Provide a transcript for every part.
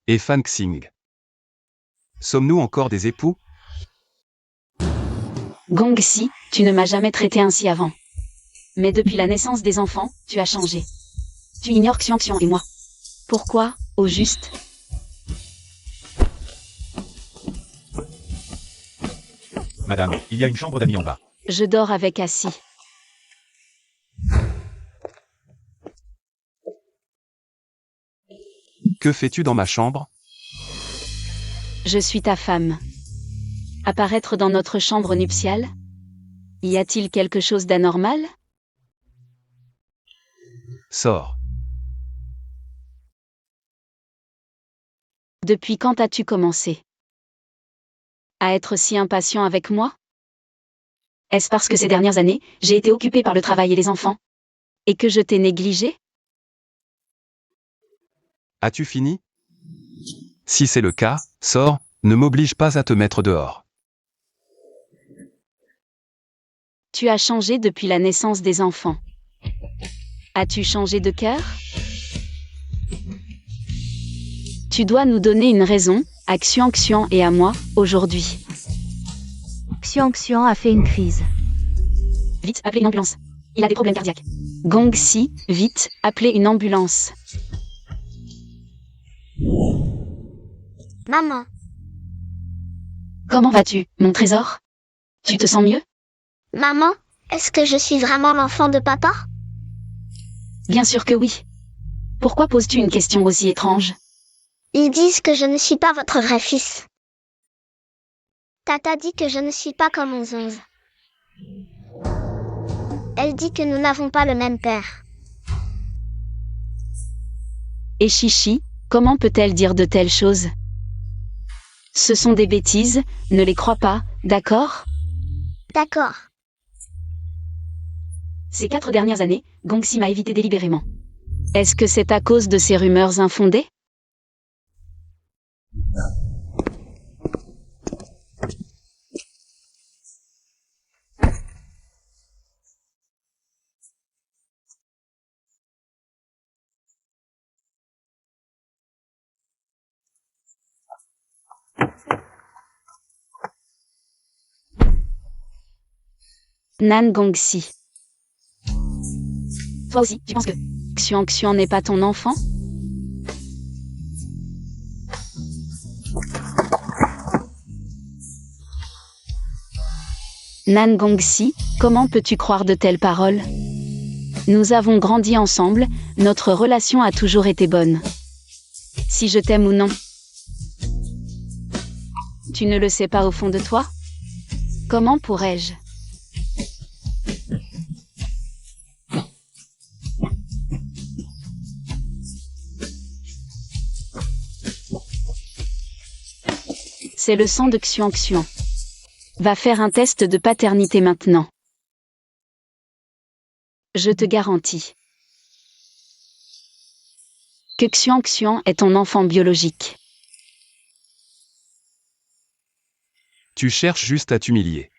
Et Fan Xing. Sommes-nous encore des époux? Gongxi, tu ne m'as jamais traité ainsi avant. Mais depuis la naissance des enfants, tu as changé. Tu ignores Xiangxian et moi. Pourquoi, au juste? Madame, il y a une chambre d'amis en bas. Je dors avec Assis. Que fais-tu dans ma chambre? Je suis ta femme. Apparaître dans notre chambre nuptiale? Y a-t-il quelque chose d'anormal? Sors. Depuis quand as-tu commencé à être si impatient avec moi? Est-ce parce que ces dernières années, j'ai été occupée par le travail et les enfants? Et que je t'ai négligé? As-tu fini? Si c'est le cas, sors, ne m'oblige pas à te mettre dehors. Tu as changé depuis la naissance des enfants. As-tu changé de cœur? Tu dois nous donner une raison, à Xiangxian et à moi, aujourd'hui. Xiangxian a fait une crise. Vite, appelez une ambulance. Il a des problèmes cardiaques. Gongxi, vite, appelez une ambulance. Maman, Comment vas-tu, mon trésor? Tu te sens mieux? maman, est-ce que je suis vraiment l'enfant de papa? Bien sûr que oui. Pourquoi poses-tu une question aussi étrange? Ils disent que je ne suis pas votre vrai fils. Tata dit que je ne suis pas comme Onze. Elle dit que nous n'avons pas le même père. Et Chichi, comment peut-elle dire de telles choses? Ce sont des bêtises, ne les crois pas, d'accord? D'accord. Ces 4 dernières années, Gongxi m'a évité délibérément. Est-ce que c'est à cause de ces rumeurs infondées? Nan Gongxi. Toi aussi, tu penses que Xiangxian n'est pas ton enfant? Nan Gongxi, comment peux-tu croire de telles paroles? Nous avons grandi ensemble, notre relation a toujours été bonne. Si je t'aime ou non. Tu ne le sais pas au fond de toi? Comment pourrais-je? C'est le sang de Xiangxian. Va faire un test de paternité maintenant. Je te garantis que Xiangxian est ton enfant biologique. Tu cherches juste à t'humilier.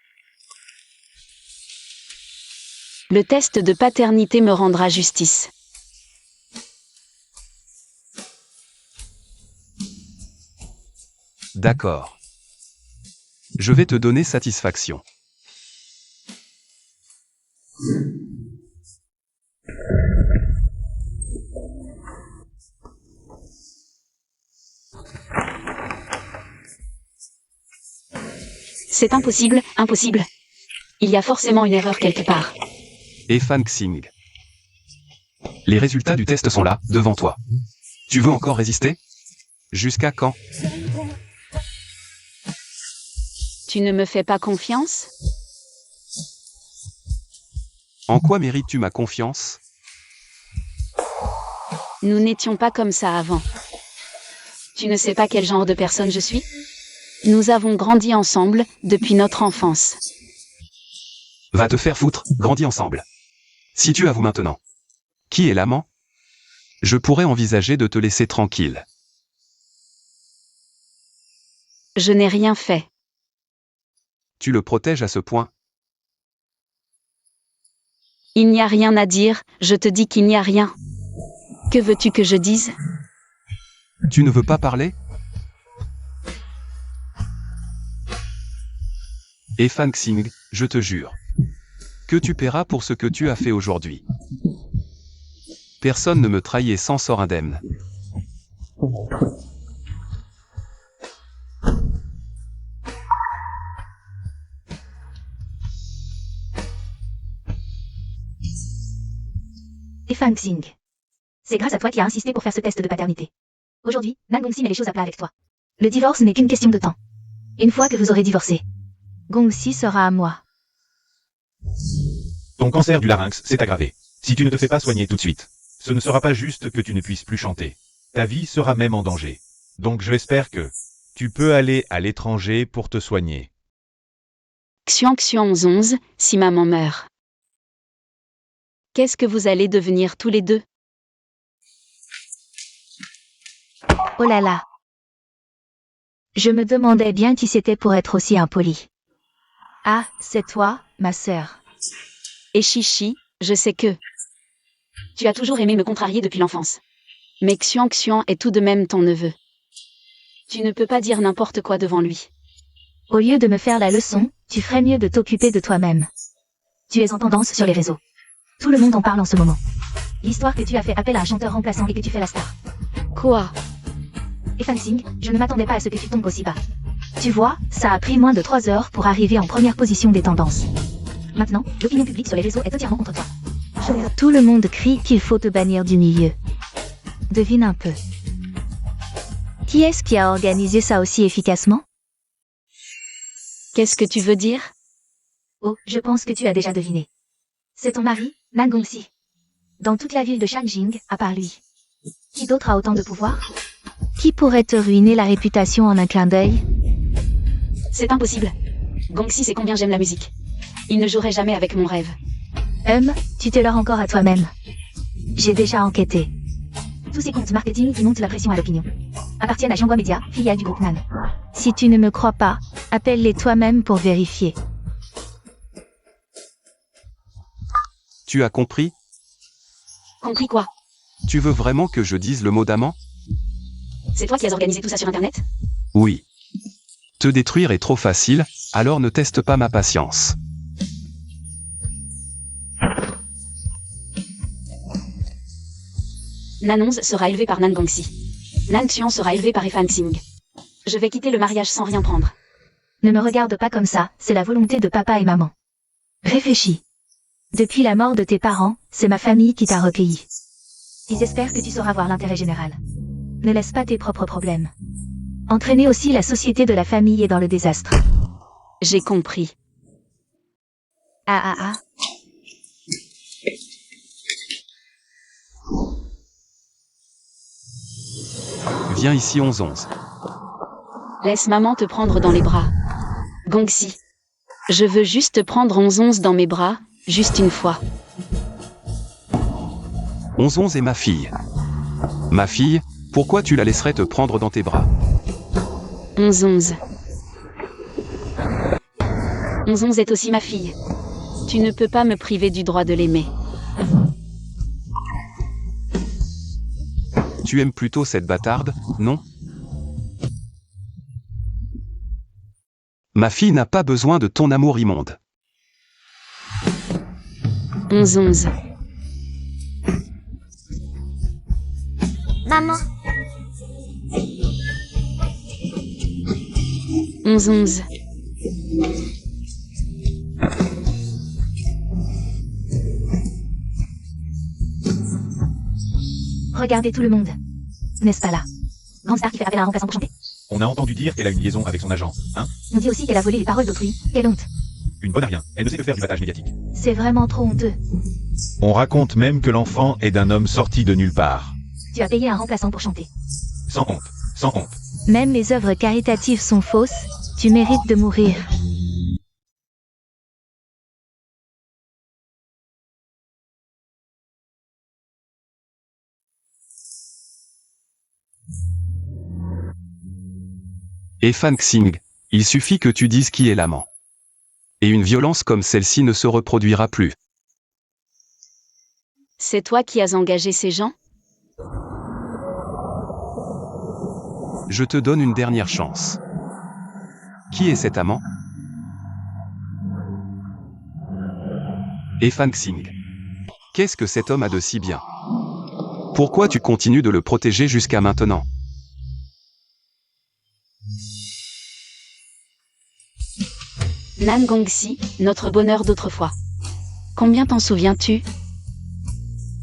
Le test de paternité me rendra justice. D'accord. Je vais te donner satisfaction. C'est impossible, impossible. Il y a forcément une erreur quelque part. Et Fan Xing. Les résultats du test sont là, devant toi. Tu veux encore résister? Jusqu'à quand? Tu ne me fais pas confiance? En quoi mérites-tu ma confiance? Nous n'étions pas comme ça avant. Tu ne sais pas quel genre de personne je suis? Nous avons grandi ensemble, depuis notre enfance. Va te faire foutre, grandis ensemble. Si tu avoues maintenant. Qui est l'amant? Je pourrais envisager de te laisser tranquille. Je n'ai rien fait. Tu le protèges à ce point? Il n'y a rien à dire, je te dis qu'il n'y a rien. Que veux-tu que je dise? Tu ne veux pas parler? Et Fan Xing, je te jure que tu paieras pour ce que tu as fait aujourd'hui. Personne ne me trahit et s'en sort indemne. Et Fan Xing. C'est grâce à toi qui as insisté pour faire ce test de paternité. Aujourd'hui, Nan Gongxi met les choses à plat avec toi. Le divorce n'est qu'une question de temps. Une fois que vous aurez divorcé, Gongxi sera à moi. Ton cancer du larynx s'est aggravé. Si tu ne te fais pas soigner tout de suite, ce ne sera pas juste que tu ne puisses plus chanter. Ta vie sera même en danger. Donc j'espère que tu peux aller à l'étranger pour te soigner. Xiang 11, si maman meurt. Qu'est-ce que vous allez devenir tous les deux? Oh là là. Je me demandais bien qui c'était pour être aussi impoli. Ah, c'est toi, ma sœur. Et Chichi, je sais que tu as toujours aimé me contrarier depuis l'enfance. Mais Xiang est tout de même ton neveu. Tu ne peux pas dire n'importe quoi devant lui. Au lieu de me faire la leçon, tu ferais mieux de t'occuper de toi-même. Tu es en tendance sur les réseaux. Tout le monde en parle en ce moment. L'histoire que tu as fait appel à un chanteur remplaçant et que tu fais la star. Quoi? Et Fan Xing, je ne m'attendais pas à ce que tu tombes aussi bas. Tu vois, ça a pris moins de 3 heures pour arriver en première position des tendances. Maintenant, l'opinion publique sur les réseaux est entièrement contre toi. Tout le monde crie qu'il faut te bannir du milieu. Devine un peu. Qui est-ce qui a organisé ça aussi efficacement? Qu'est-ce que tu veux dire? Oh, je pense que tu as déjà deviné. C'est ton mari, Nan Gongxi. Dans toute la ville de Shanjing, à part lui. Qui d'autre a autant de pouvoir? Qui pourrait te ruiner la réputation en un clin d'œil? C'est impossible. Gongxi sait combien j'aime la musique. Il ne jouerait jamais avec mon rêve. Tu te leurres encore à toi-même. J'ai déjà enquêté. Tous ces comptes marketing qui montent la pression à l'opinion appartiennent à Jianghua Media, filiale du groupe Nan. Si tu ne me crois pas, appelle-les toi-même pour vérifier. Tu as compris? Compris quoi? Tu veux vraiment que je dise le mot d'amant? C'est toi qui as organisé tout ça sur Internet? Oui. Te détruire est trop facile, alors ne teste pas ma patience. Nan 11 sera élevé par Nan Gongxi. Nan Xiang sera élevé par Fan Xing. Je vais quitter le mariage sans rien prendre. Ne me regarde pas comme ça, c'est la volonté de papa et maman. Réfléchis. Depuis la mort de tes parents, c'est ma famille qui t'a recueilli. Ils espèrent que tu sauras voir l'intérêt général. Ne laisse pas tes propres problèmes entraîner aussi la société de la famille et dans le désastre. J'ai compris. Ah. Viens ici 11. Laisse maman te prendre dans les bras. Gongxi. Je veux juste te prendre 11 dans mes bras, juste une fois. 11 est ma fille. Ma fille, pourquoi tu la laisserais te prendre dans tes bras? 11. 11 est aussi ma fille. Tu ne peux pas me priver du droit de l'aimer. Tu aimes plutôt cette bâtarde, non? Ma fille n'a pas besoin de ton amour immonde. 11. Maman, 11. Regardez tout le monde. N'est-ce pas là? Grande star qui fait appel à un remplaçant pour chanter. On a entendu dire qu'elle a une liaison avec son agent, hein? On dit aussi qu'elle a volé les paroles d'autrui. Quelle honte. Une bonne à rien, elle ne sait que faire du battage médiatique. C'est vraiment trop honteux. On raconte même que l'enfant est d'un homme sorti de nulle part. Tu as payé un remplaçant pour chanter. Sans honte, sans honte. Même les œuvres caritatives sont fausses. Tu mérites de mourir. Et Fan Xing, il suffit que tu dises qui est l'amant. Et une violence comme celle-ci ne se reproduira plus. C'est toi qui as engagé ces gens? Je te donne une dernière chance. Qui est cet amant? Fan Xing. Qu'est-ce que cet homme a de si bien? Pourquoi tu continues de le protéger jusqu'à maintenant? Nan Gongxi, notre bonheur d'autrefois. Combien t'en souviens-tu?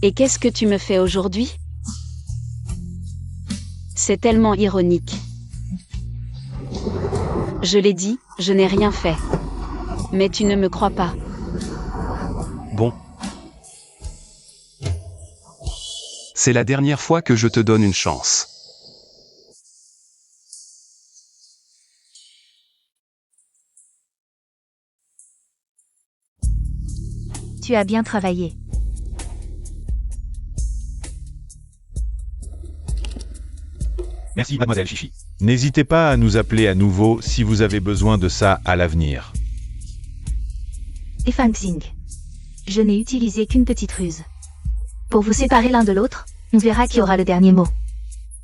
Et qu'est-ce que tu me fais aujourd'hui? C'est tellement ironique. Je l'ai dit, je n'ai rien fait. Mais tu ne me crois pas. Bon. C'est la dernière fois que je te donne une chance. Tu as bien travaillé. Merci, mademoiselle Chichi. N'hésitez pas à nous appeler à nouveau si vous avez besoin de ça à l'avenir. Fan Xing. Je n'ai utilisé qu'une petite ruse. Pour vous séparer l'un de l'autre, on verra qui aura le dernier mot.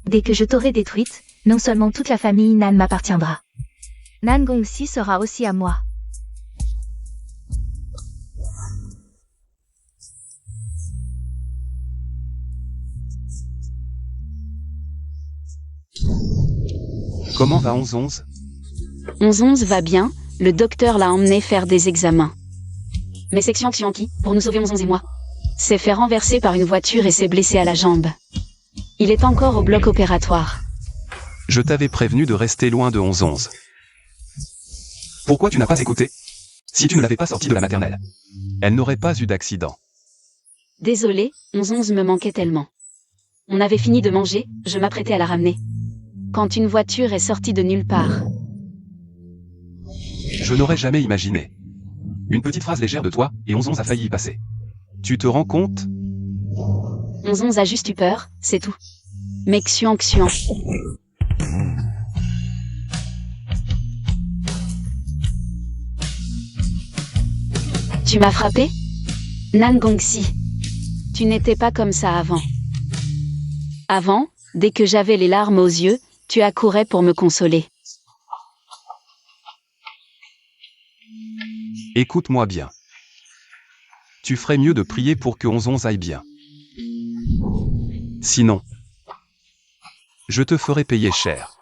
Dès que je t'aurai détruite, non seulement toute la famille Nan m'appartiendra. Nan Gongxi sera aussi à moi. Comment va 11-11? 11-11 va bien, le docteur l'a emmené faire des examens. Mais c'est Xiang qui, pour nous sauver 11-11 et moi, s'est fait renverser par une voiture et s'est blessé à la jambe. Il est encore au bloc opératoire. Je t'avais prévenu de rester loin de 11-11. Pourquoi tu n'as pas écouté? Si tu ne l'avais pas sortie de la maternelle, elle n'aurait pas eu d'accident. Désolé, 11-11 me manquait tellement. On avait fini de manger, je m'apprêtais à la ramener. Quand une voiture est sortie de nulle part. Je n'aurais jamais imaginé. Une petite phrase légère de toi, et 11-11 a failli y passer. Tu te rends compte? 11-11 a juste eu peur, c'est tout. Mais Xiang. Tu m'as frappé? Nan Gongxi. Tu n'étais pas comme ça avant. Avant, dès que j'avais les larmes aux yeux, tu accourais pour me consoler. Écoute-moi bien. Tu ferais mieux de prier pour que 11-11 aille bien. Sinon, je te ferai payer cher.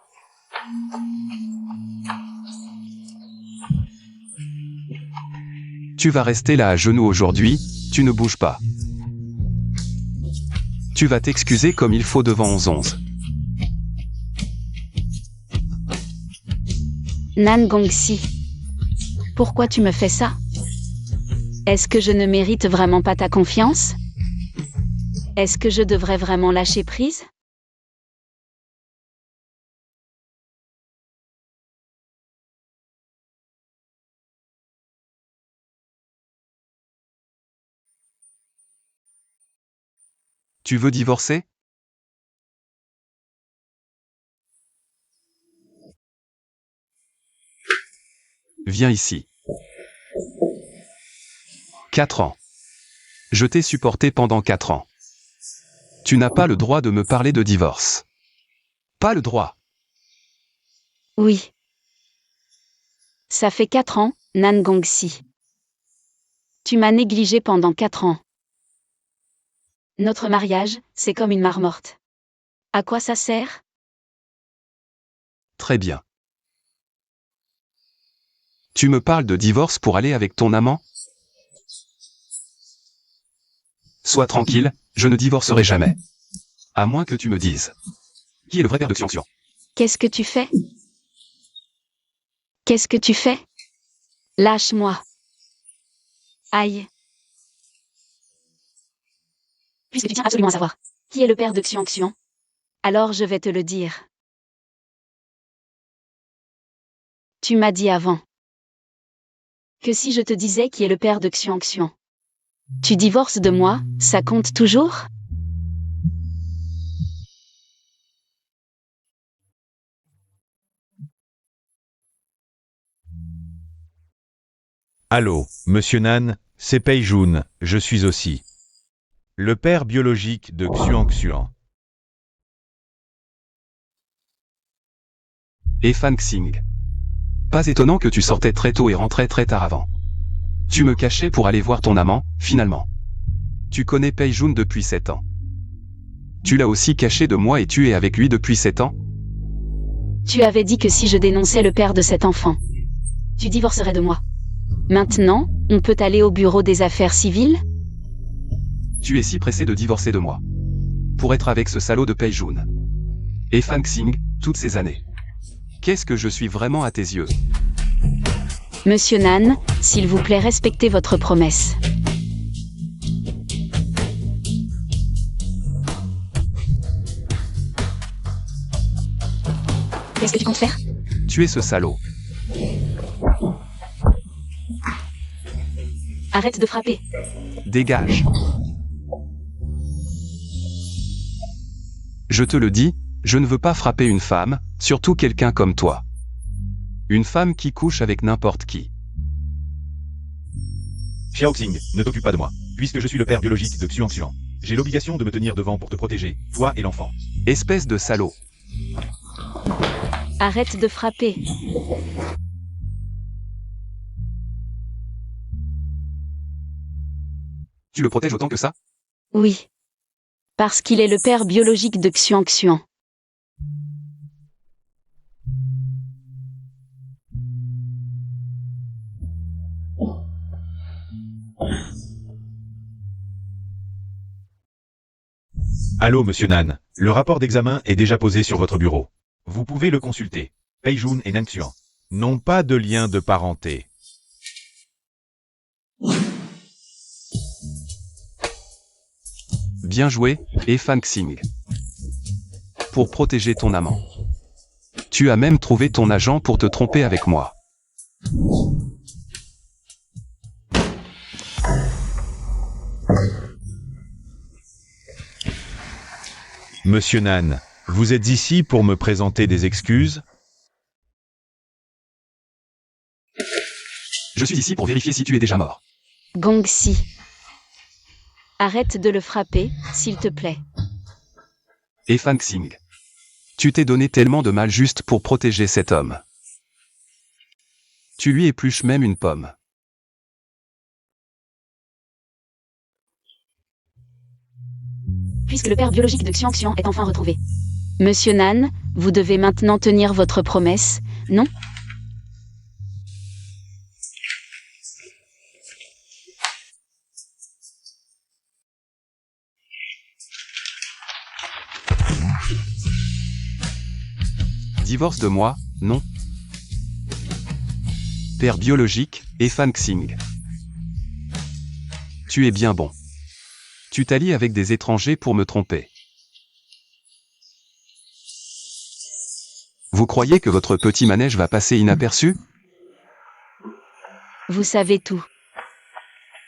Tu vas rester là à genoux aujourd'hui, tu ne bouges pas. Tu vas t'excuser comme il faut devant 11-11. Nan Gongxi. Pourquoi tu me fais ça? Est-ce que je ne mérite vraiment pas ta confiance? Est-ce que je devrais vraiment lâcher prise? Tu veux divorcer? Viens ici. 4 ans. Je t'ai supporté pendant 4 ans. Tu n'as pas le droit de me parler de divorce. Pas le droit. Oui. Ça fait 4 ans, Nan Gongxi. Tu m'as négligé pendant 4 ans. Notre mariage, c'est comme une mare morte. À quoi ça sert? Très bien. Tu me parles de divorce pour aller avec ton amant? Sois tranquille, je ne divorcerai jamais. À moins que tu me dises. Qui est le vrai père de Xiang? Qu'est-ce que tu fais? Qu'est-ce que tu fais? Lâche-moi. Aïe. Puisque tu tiens absolument à savoir qui est le père de Xiang, alors je vais te le dire. Tu m'as dit avant que si je te disais qui est le père de Xiang, tu divorces de moi, ça compte toujours? Allô, monsieur Nan, c'est Pei Jun, je suis aussi le père biologique de Xuan. Et Fan Xing. Pas étonnant que tu sortais très tôt et rentrais très tard avant. Tu me cachais pour aller voir ton amant, finalement. Tu connais Pei Jun depuis 7 ans. Tu l'as aussi caché de moi et tu es avec lui depuis 7 ans? Tu avais dit que si je dénonçais le père de cet enfant, tu divorcerais de moi. Maintenant, on peut aller au bureau des affaires civiles? Tu es si pressé de divorcer de moi. Pour être avec ce salaud de Pei Jun. Et Fan Xing, toutes ces années. Qu'est-ce que je suis vraiment à tes yeux? Monsieur Nan, s'il vous plaît, respectez votre promesse. Qu'est-ce que tu comptes faire? Tu es ce salaud. Arrête de frapper. Dégage. Je te le dis, je ne veux pas frapper une femme, surtout quelqu'un comme toi. Une femme qui couche avec n'importe qui. Xiaoxing, ne t'occupe pas de moi. Puisque je suis le père biologique de Xuanxian, j'ai l'obligation de me tenir devant pour te protéger, toi et l'enfant. Espèce de salaud. Arrête de frapper. Tu le protèges autant que ça? Oui. Parce qu'il est le père biologique de Xuanxian. Allô, monsieur Nan. Le rapport d'examen est déjà posé sur votre bureau. Vous pouvez le consulter. Pei Jun et Nan Xuan n'ont pas de lien de parenté. Bien joué, et Fan Xing. Pour protéger ton amant. Tu as même trouvé ton agent pour te tromper avec moi. Monsieur Nan, vous êtes ici pour me présenter des excuses? Je suis ici pour vérifier si tu es déjà mort. Gongxi. Arrête de le frapper, s'il te plaît. Et Fan Xing. Tu t'es donné tellement de mal juste pour protéger cet homme. Tu lui épluches même une pomme. Puisque le père biologique de Xuanxian est enfin retrouvé. Monsieur Nan, vous devez maintenant tenir votre promesse, non? Divorce de moi, non. Père biologique, et Fan Xing. Tu es bien bon. Tu t'allies avec des étrangers pour me tromper. Vous croyez que votre petit manège va passer inaperçu? Vous savez tout.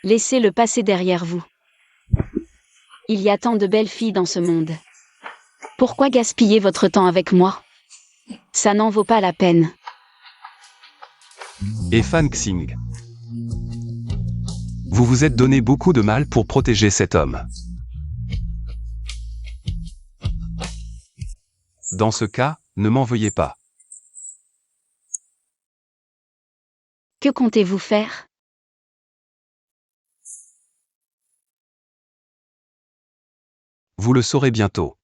Laissez-le passer derrière vous. Il y a tant de belles filles dans ce monde. Pourquoi gaspiller votre temps avec moi? Ça n'en vaut pas la peine. Et Fan Xing. Vous vous êtes donné beaucoup de mal pour protéger cet homme. Dans ce cas, ne m'en veuillez pas. Que comptez-vous faire? Vous le saurez bientôt.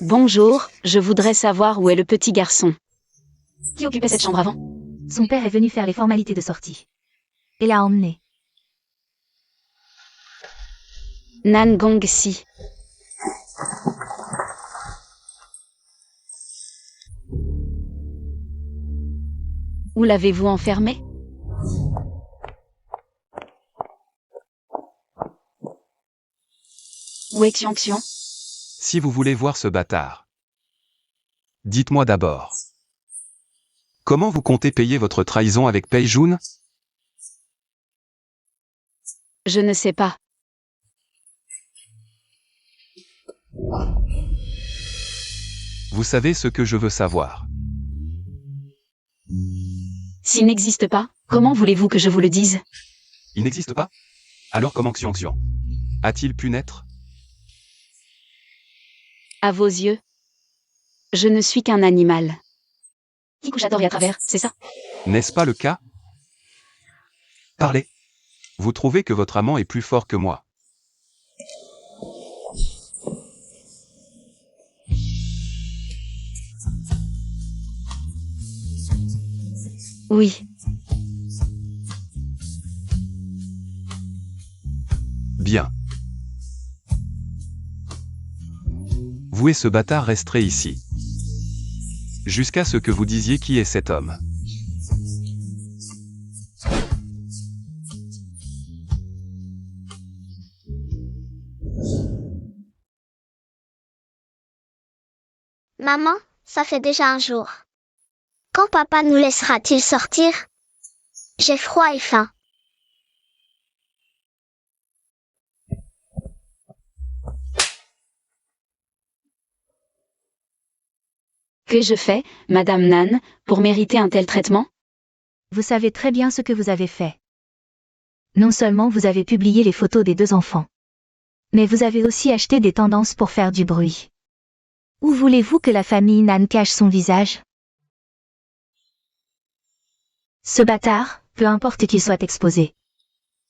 Bonjour, je voudrais savoir où est le petit garçon. Qui occupait cette chambre avant? Son père est venu faire les formalités de sortie. Et l'a emmené. Nan Gongxi. Où l'avez-vous enfermé? Où est Xuanxian? Si vous voulez voir ce bâtard, dites-moi d'abord. Comment vous comptez payer votre trahison avec Pei Jun? Je ne sais pas. Vous savez ce que je veux savoir. S'il n'existe pas, comment voulez-vous que je vous le dise? Il n'existe pas? Alors comment Xiong a-t-il pu naître? À vos yeux, je ne suis qu'un animal. Qui couche à tort et à travers, c'est ça? N'est-ce pas le cas? Parlez. Vous trouvez que votre amant est plus fort que moi? Oui. Bien. Vous et ce bâtard resterez ici. Jusqu'à ce que vous disiez qui est cet homme. Maman, ça fait déjà un jour. Quand papa nous laissera-t-il sortir? J'ai froid et faim. Que-je fais, Madame Nan, pour mériter un tel traitement? Vous savez très bien ce que vous avez fait. Non seulement vous avez publié les photos des 2 enfants, mais vous avez aussi acheté des tendances pour faire du bruit. Où voulez-vous que la famille Nan cache son visage? Ce bâtard, peu importe qu'il soit exposé.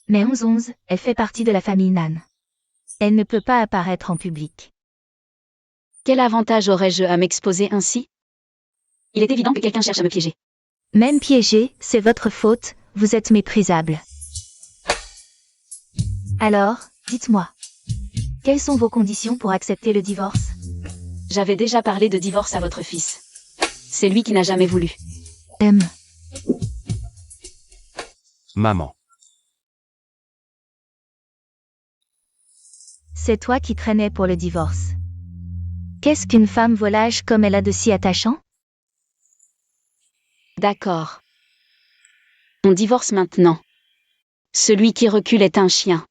Mais 11-11, elle fait partie de la famille Nan. Elle ne peut pas apparaître en public. Quel avantage aurais-je à m'exposer ainsi? Il est évident que quelqu'un cherche à me piéger. Même piégé, c'est votre faute, vous êtes méprisable. Alors, dites-moi. Quelles sont vos conditions pour accepter le divorce? J'avais déjà parlé de divorce à votre fils. C'est lui qui n'a jamais voulu. Maman. C'est toi qui traînais pour le divorce. Qu'est-ce qu'une femme volage comme elle a de si attachant? D'accord. On divorce maintenant. Celui qui recule est un chien.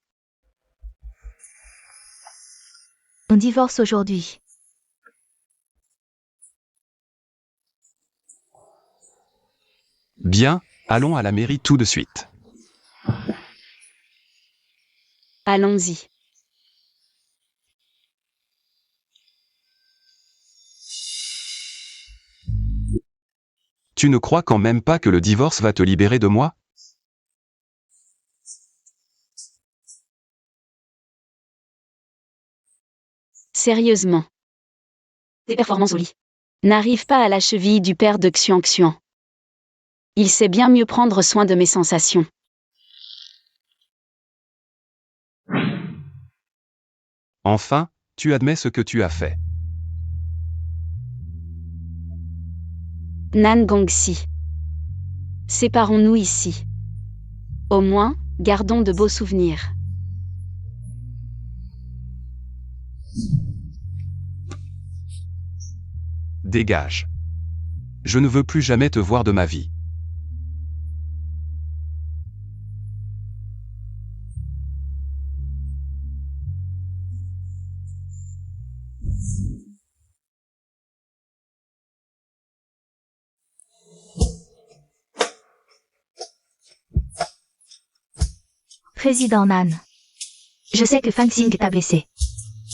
On divorce aujourd'hui. Bien, allons à la mairie tout de suite. Allons-y. Tu ne crois quand même pas que le divorce va te libérer de moi? Sérieusement. Tes performances au lit n'arrivent pas à la cheville du père de Xiang. Il sait bien mieux prendre soin de mes sensations. Enfin, tu admets ce que tu as fait. Nan Gongxi. Séparons-nous ici. Au moins, gardons de beaux souvenirs. Dégage. Je ne veux plus jamais te voir de ma vie. Président Nan. Je sais que Fang Xing t'a blessé.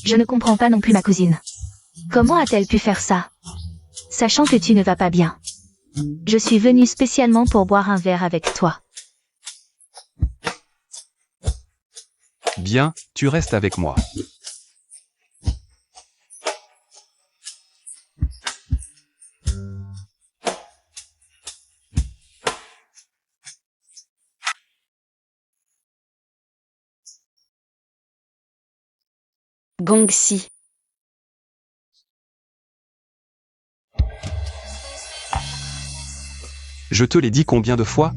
Je ne comprends pas non plus ma cousine. Comment a-t-elle pu faire ça? Sachant que tu ne vas pas bien. Je suis venue spécialement pour boire un verre avec toi. Bien, tu restes avec moi. Gongxi. Je te l'ai dit combien de fois?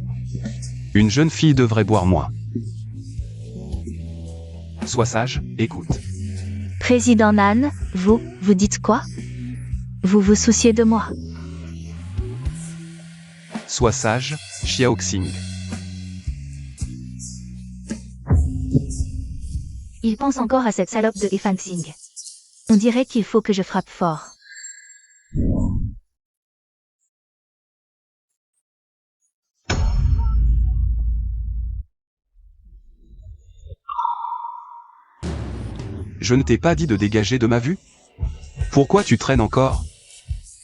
Une jeune fille devrait boire moins. Sois sage, écoute. Président Nan, vous dites quoi? Vous vous souciez de moi? Sois sage, Xiaoxing. Il pense encore à cette salope de Fang Xing. On dirait qu'il faut que je frappe fort. Je ne t'ai pas dit de dégager de ma vue? Pourquoi tu traînes encore?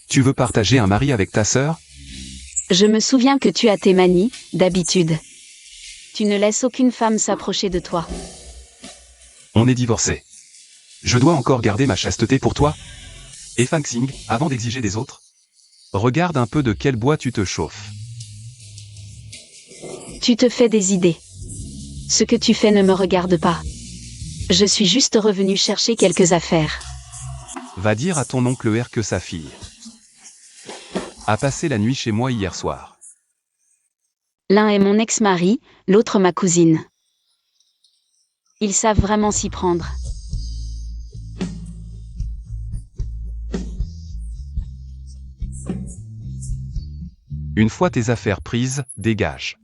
Tu veux partager un mari avec ta sœur? Je me souviens que tu as tes manies, d'habitude. Tu ne laisses aucune femme s'approcher de toi. On est divorcés. Je dois encore garder ma chasteté pour toi? Et Fang Xing, avant d'exiger des autres? Regarde un peu de quel bois tu te chauffes. Tu te fais des idées. Ce que tu fais ne me regarde pas. Je suis juste revenu chercher quelques affaires. Va dire à ton oncle R que sa fille a passé la nuit chez moi hier soir. L'un est mon ex-mari, l'autre ma cousine. Ils savent vraiment s'y prendre. Une fois tes affaires prises, dégage.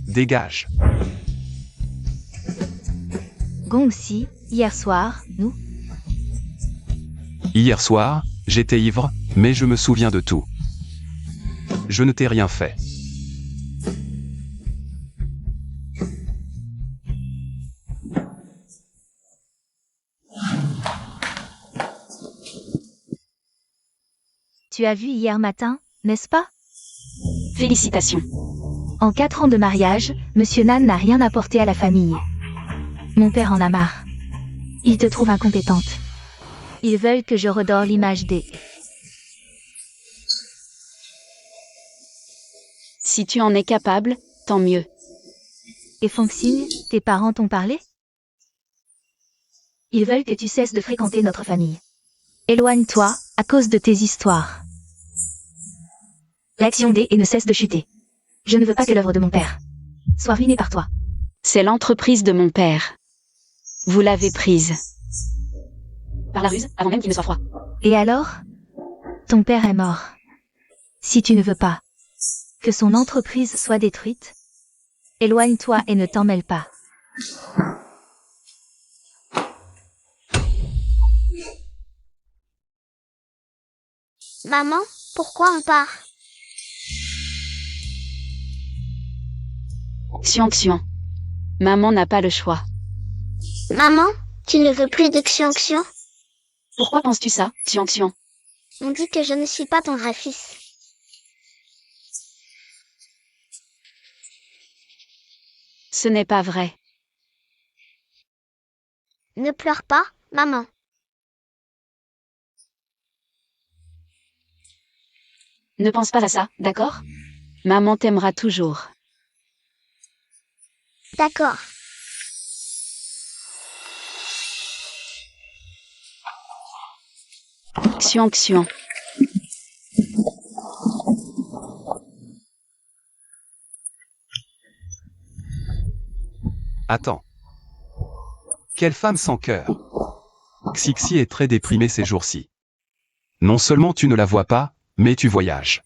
Dégage. Gongxi, hier soir, nous. Hier soir, j'étais ivre, mais je me souviens de tout. Je ne t'ai rien fait. Tu as vu hier matin, n'est-ce pas? Félicitations. En 4 ans de mariage, Monsieur Nan n'a rien apporté à la famille. Mon père en a marre. Il te trouve incompétente. Ils veulent que je redore l'image des... Si tu en es capable, tant mieux. Et Fongxing, tes parents t'ont parlé? Ils veulent que tu cesses de fréquenter notre famille. Éloigne-toi, à cause de tes histoires. L'action D et ne cesse de chuter. Je ne veux pas que l'œuvre de mon père soit ruinée par toi. C'est l'entreprise de mon père. Vous l'avez prise. Par la ruse, avant même qu'il ne soit froid. Et alors? Ton père est mort. Si tu ne veux pas que son entreprise soit détruite, éloigne-toi et ne t'en mêle pas. Maman, pourquoi on part? Xiang. Maman n'a pas le choix. Maman, tu ne veux plus de Xiang. Pourquoi penses-tu ça, Xiang? On dit que je ne suis pas ton vrai fils. Ce n'est pas vrai. Ne pleure pas, maman. Ne pense pas à ça, d'accord? Maman t'aimera toujours. D'accord. Xiang. Attends. Quelle femme sans cœur. Xixi est très déprimée ces jours-ci. Non seulement tu ne la vois pas, mais tu voyages.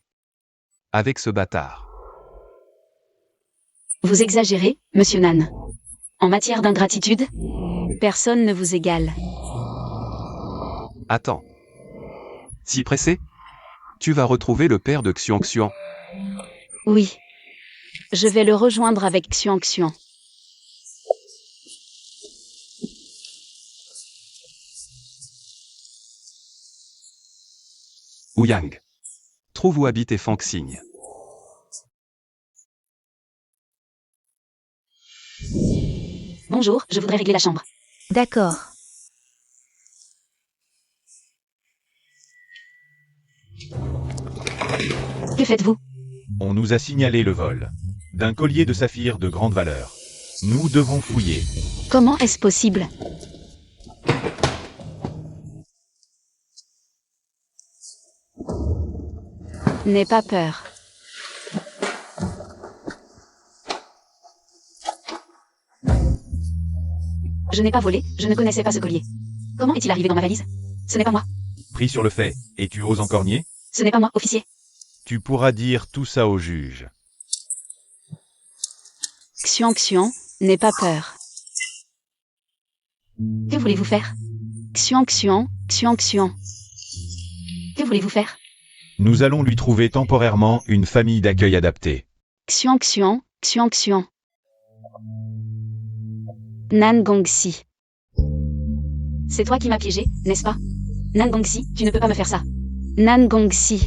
Avec ce bâtard. Vous exagérez, Monsieur Nan. En matière d'ingratitude, personne ne vous égale. Attends. Si pressé? Tu vas retrouver le père de Xiang. Oui. Je vais le rejoindre avec Xiang. Ouyang. Trouve où habite Fang Xing. Bonjour, je voudrais régler la chambre. D'accord. Que faites-vous? On nous a signalé le vol d'un collier de saphir de grande valeur. Nous devons fouiller. Comment est-ce possible? N'aie pas peur. Je n'ai pas volé, je ne connaissais pas ce collier. Comment est-il arrivé dans ma valise? Ce n'est pas moi. Pris sur le fait, et tu oses encore nier? Ce n'est pas moi, officier. Tu pourras dire tout ça au juge. Xiang, n'aie pas peur. Que voulez-vous faire? Xiang. Que voulez-vous faire? Nous allons lui trouver temporairement une famille d'accueil adaptée. Xuan Xuan, Xuan Xuan. Nan Gongxi. C'est toi qui m'as piégé, n'est-ce pas? Nan Gongxi, tu ne peux pas me faire ça. Nan Gongxi.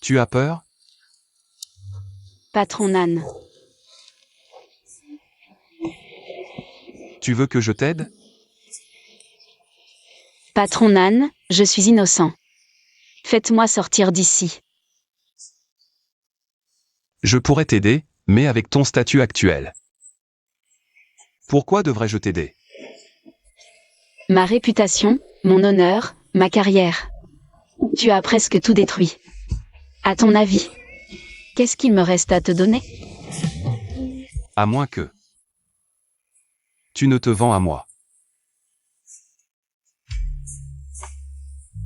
Tu as peur? Patron Nan. Tu veux que je t'aide? Patron Nan, je suis innocent. Faites-moi sortir d'ici. Je pourrais t'aider, mais avec ton statut actuel. Pourquoi devrais-je t'aider? Ma réputation, mon honneur, ma carrière. Tu as presque tout détruit. À ton avis, qu'est-ce qu'il me reste à te donner? À moins que... Tu ne te vends à moi.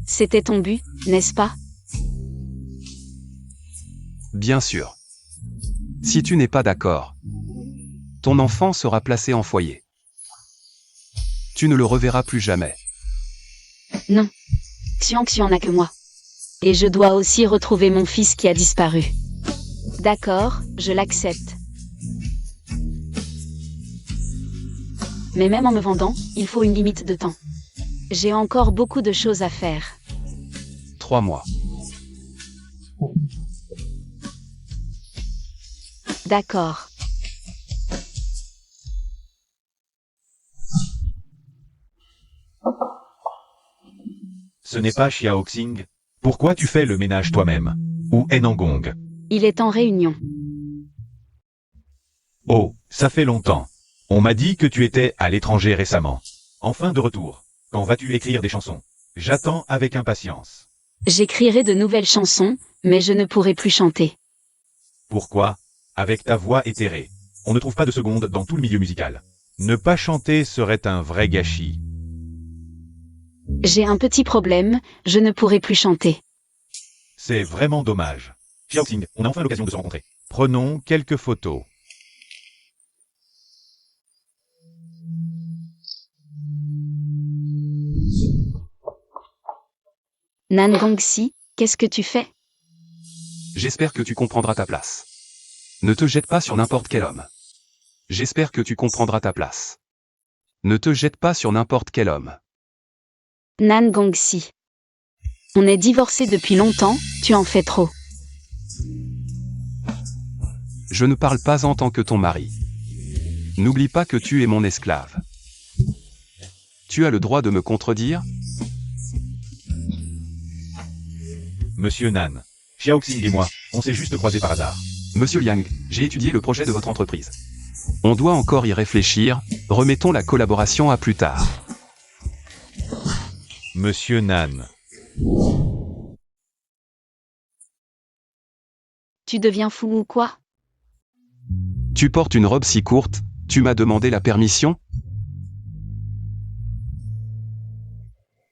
C'était ton but, n'est-ce pas? Bien sûr. Si tu n'es pas d'accord, ton enfant sera placé en foyer. Tu ne le reverras plus jamais. Non. Xiang Xiang n'a que moi. Et je dois aussi retrouver mon fils qui a disparu. D'accord, je l'accepte. Mais même en me vendant, il faut une limite de temps. J'ai encore beaucoup de choses à faire. 3 mois. D'accord. Ce n'est pas Xiaoxing. Pourquoi tu fais le ménage toi-même? Ou Enangong? Il est en réunion. Oh, ça fait longtemps. On m'a dit que tu étais à l'étranger récemment. Enfin de retour. Quand vas-tu écrire des chansons? J'attends avec impatience. J'écrirai de nouvelles chansons, mais je ne pourrai plus chanter. Pourquoi? Avec ta voix éthérée. On ne trouve pas de seconde dans tout le milieu musical. Ne pas chanter serait un vrai gâchis. J'ai un petit problème, je ne pourrai plus chanter. C'est vraiment dommage. Xiaoxing, on a enfin l'occasion de se rencontrer. Prenons quelques photos. Nan Gongxi, qu'est-ce que tu fais? J'espère que tu comprendras ta place. Ne te jette pas sur n'importe quel homme. J'espère que tu comprendras ta place. Ne te jette pas sur n'importe quel homme. Nan Gongxi. On est divorcés depuis longtemps, tu en fais trop. Je ne parle pas en tant que ton mari. N'oublie pas que tu es mon esclave. Tu as le droit de me contredire? Monsieur Nan, Xiaoxing et moi, on s'est juste croisés par hasard. Monsieur Liang, j'ai étudié le projet de votre entreprise. On doit encore y réfléchir, remettons la collaboration à plus tard. Monsieur Nan. Tu deviens fou ou quoi? Tu portes une robe si courte, tu m'as demandé la permission?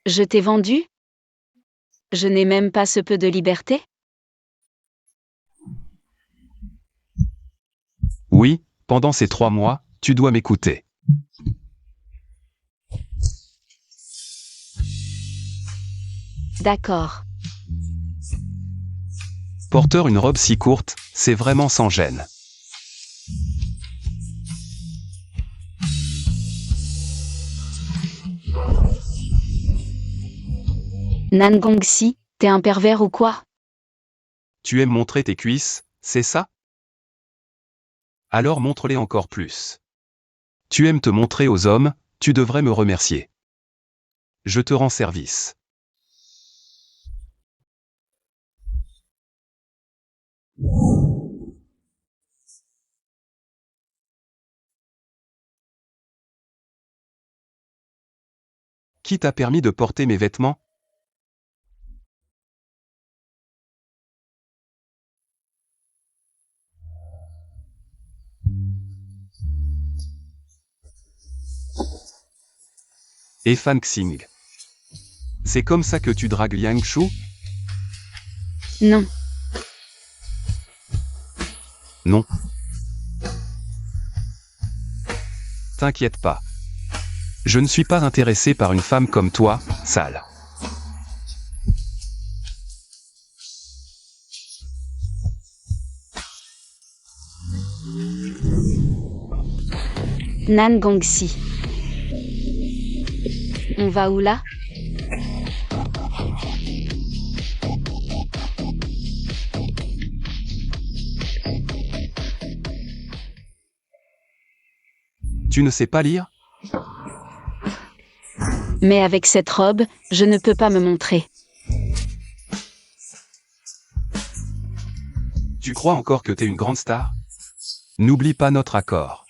Je t'ai vendu? Je n'ai même pas ce peu de liberté? Oui, pendant ces 3 mois, tu dois m'écouter. D'accord. Porteur une robe si courte, c'est vraiment sans gêne. Nan Gongxi, t'es un pervers ou quoi? Tu aimes montrer tes cuisses, c'est ça? Alors montre-les encore plus. Tu aimes te montrer aux hommes, tu devrais me remercier. Je te rends service. Qui t'a permis de porter mes vêtements? Et Fan Xing. C'est comme ça que tu dragues Liang Shu? Non. Non. T'inquiète pas. Je ne suis pas intéressé par une femme comme toi, sale. Nan Gongsi. On va où là? Tu ne sais pas lire? Mais avec cette robe, je ne peux pas me montrer. Tu crois encore que t'es une grande star? N'oublie pas notre accord.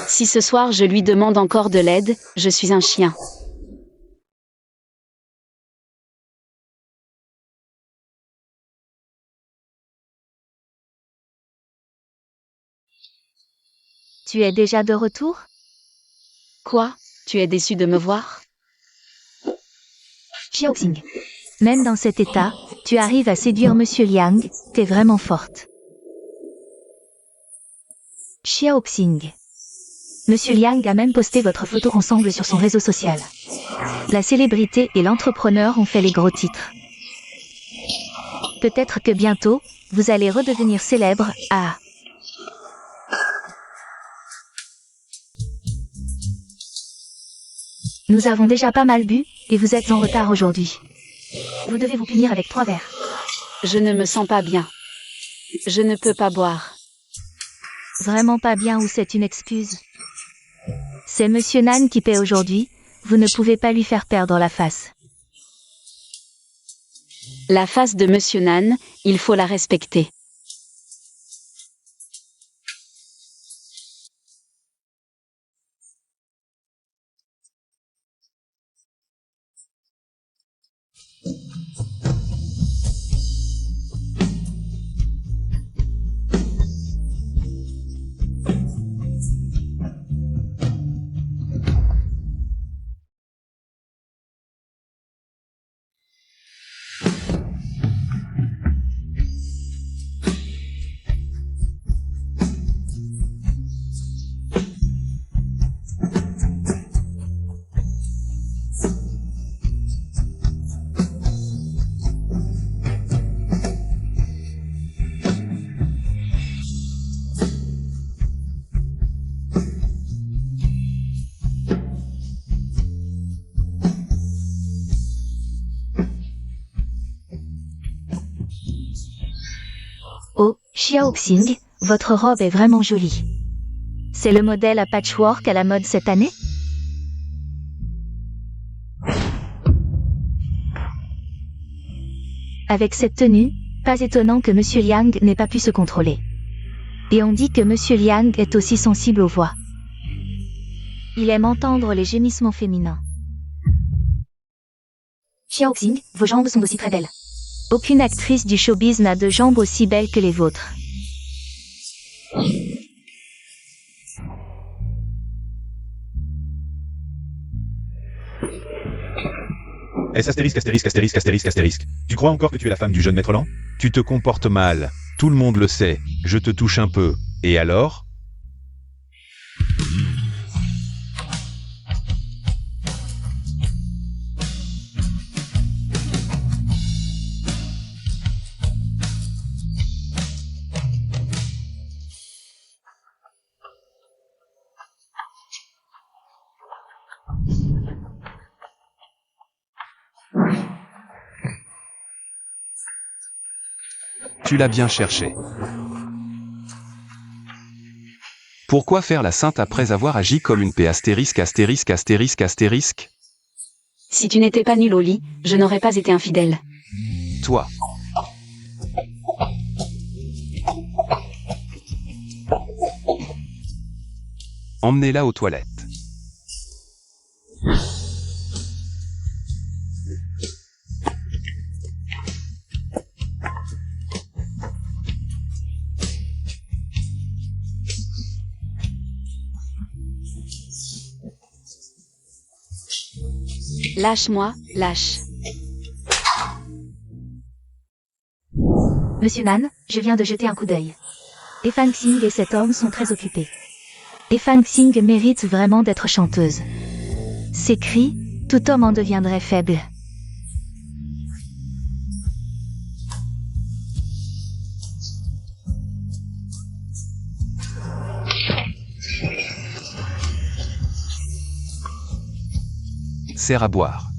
Si ce soir je lui demande encore de l'aide, je suis un chien. Tu es déjà de retour? Quoi? Tu es déçu de me voir? Xiaoxing. Même dans cet état, tu arrives à séduire Monsieur Liang, t'es vraiment forte. Xiaoxing. Monsieur Liang a même posté votre photo ensemble sur son réseau social. La célébrité et l'entrepreneur ont fait les gros titres. Peut-être que bientôt, vous allez redevenir célèbre, ah. Nous avons déjà pas mal bu, et vous êtes en retard aujourd'hui. Vous devez vous punir avec 3 verres. Je ne me sens pas bien. Je ne peux pas boire. Vraiment pas bien ou c'est une excuse? C'est Monsieur Nan qui paie aujourd'hui, vous ne pouvez pas lui faire perdre la face. La face de Monsieur Nan, il faut la respecter. Oh, Xiaoxing, votre robe est vraiment jolie. C'est le modèle à patchwork à la mode cette année? Avec cette tenue, pas étonnant que Monsieur Liang n'ait pas pu se contrôler. Et on dit que Monsieur Liang est aussi sensible aux voix. Il aime entendre les gémissements féminins. Xiaoxing, vos jambes sont aussi très belles. Aucune actrice du showbiz n'a de jambes aussi belles que les vôtres. S astérisque astérisque astérisque astérisque astérisque. Tu crois encore que tu es la femme du jeune maître Lan? Tu te comportes mal. Tout le monde le sait. Je te touche un peu. Et alors? Tu l'as bien cherché. Pourquoi faire la sainte après avoir agi comme une P astérisque astérisque astérisque astérisque? Si tu n'étais pas nul au lit, je n'aurais pas été infidèle. Toi. Emmenez-la aux toilettes. Lâche-moi, lâche. Monsieur Nan, je viens de jeter un coup d'œil. Et Fang Xing et cet homme sont très occupés. Et Fang Xing mérite vraiment d'être chanteuse. Ses cris, tout homme en deviendrait faible. Sers à boire.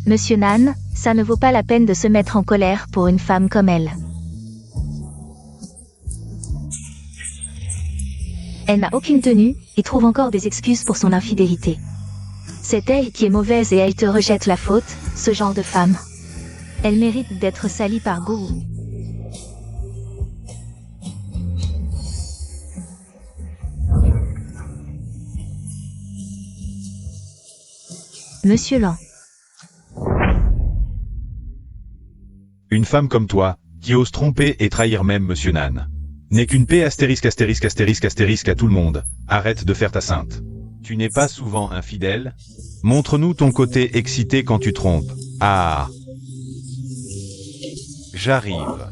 Monsieur Nan, ça ne vaut pas la peine de se mettre en colère pour une femme comme elle. Elle n'a aucune tenue, et trouve encore des excuses pour son infidélité. C'est elle qui est mauvaise et elle te rejette la faute, ce genre de femme. Elle mérite d'être salie par Gourou. Monsieur Lan. Une femme comme toi, qui ose tromper et trahir même Monsieur Nan, n'est qu'une paix astérisque astérisque astérisque astérisque à tout le monde. Arrête de faire ta sainte. Tu n'es pas souvent infidèle? Montre-nous ton côté excité quand tu trompes. Ah. J'arrive.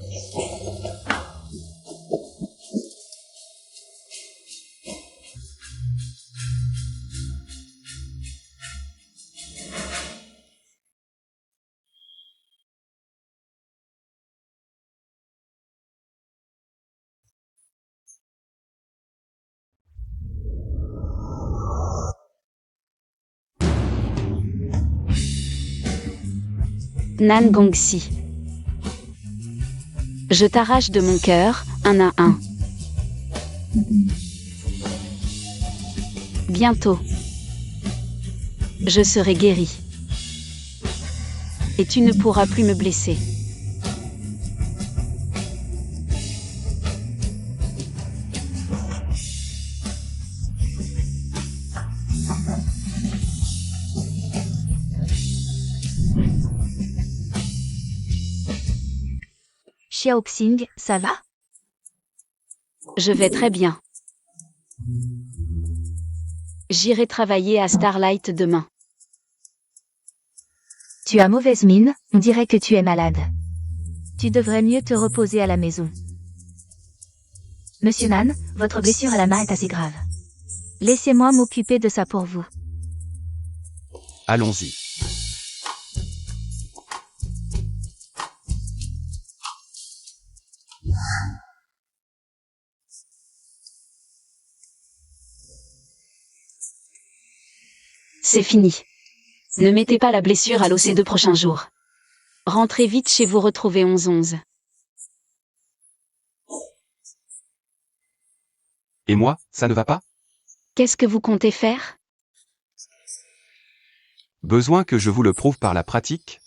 Nan Gongxi. Je t'arrache de mon cœur, un à un. Bientôt. Je serai guéri. Et tu ne pourras plus me blesser. Xiaoxing, ça va? Je vais très bien. J'irai travailler à Starlight demain. Tu as mauvaise mine, on dirait que tu es malade. Tu devrais mieux te reposer à la maison. Monsieur Nan, votre blessure à la main est assez grave. Laissez-moi m'occuper de ça pour vous. Allons-y. C'est fini. Ne mettez pas la blessure à l'eau ces 2 prochains jours. Rentrez vite chez vous, retrouvez 11-11. Et moi, ça ne va pas? Qu'est-ce que vous comptez faire? Besoin que je vous le prouve par la pratique?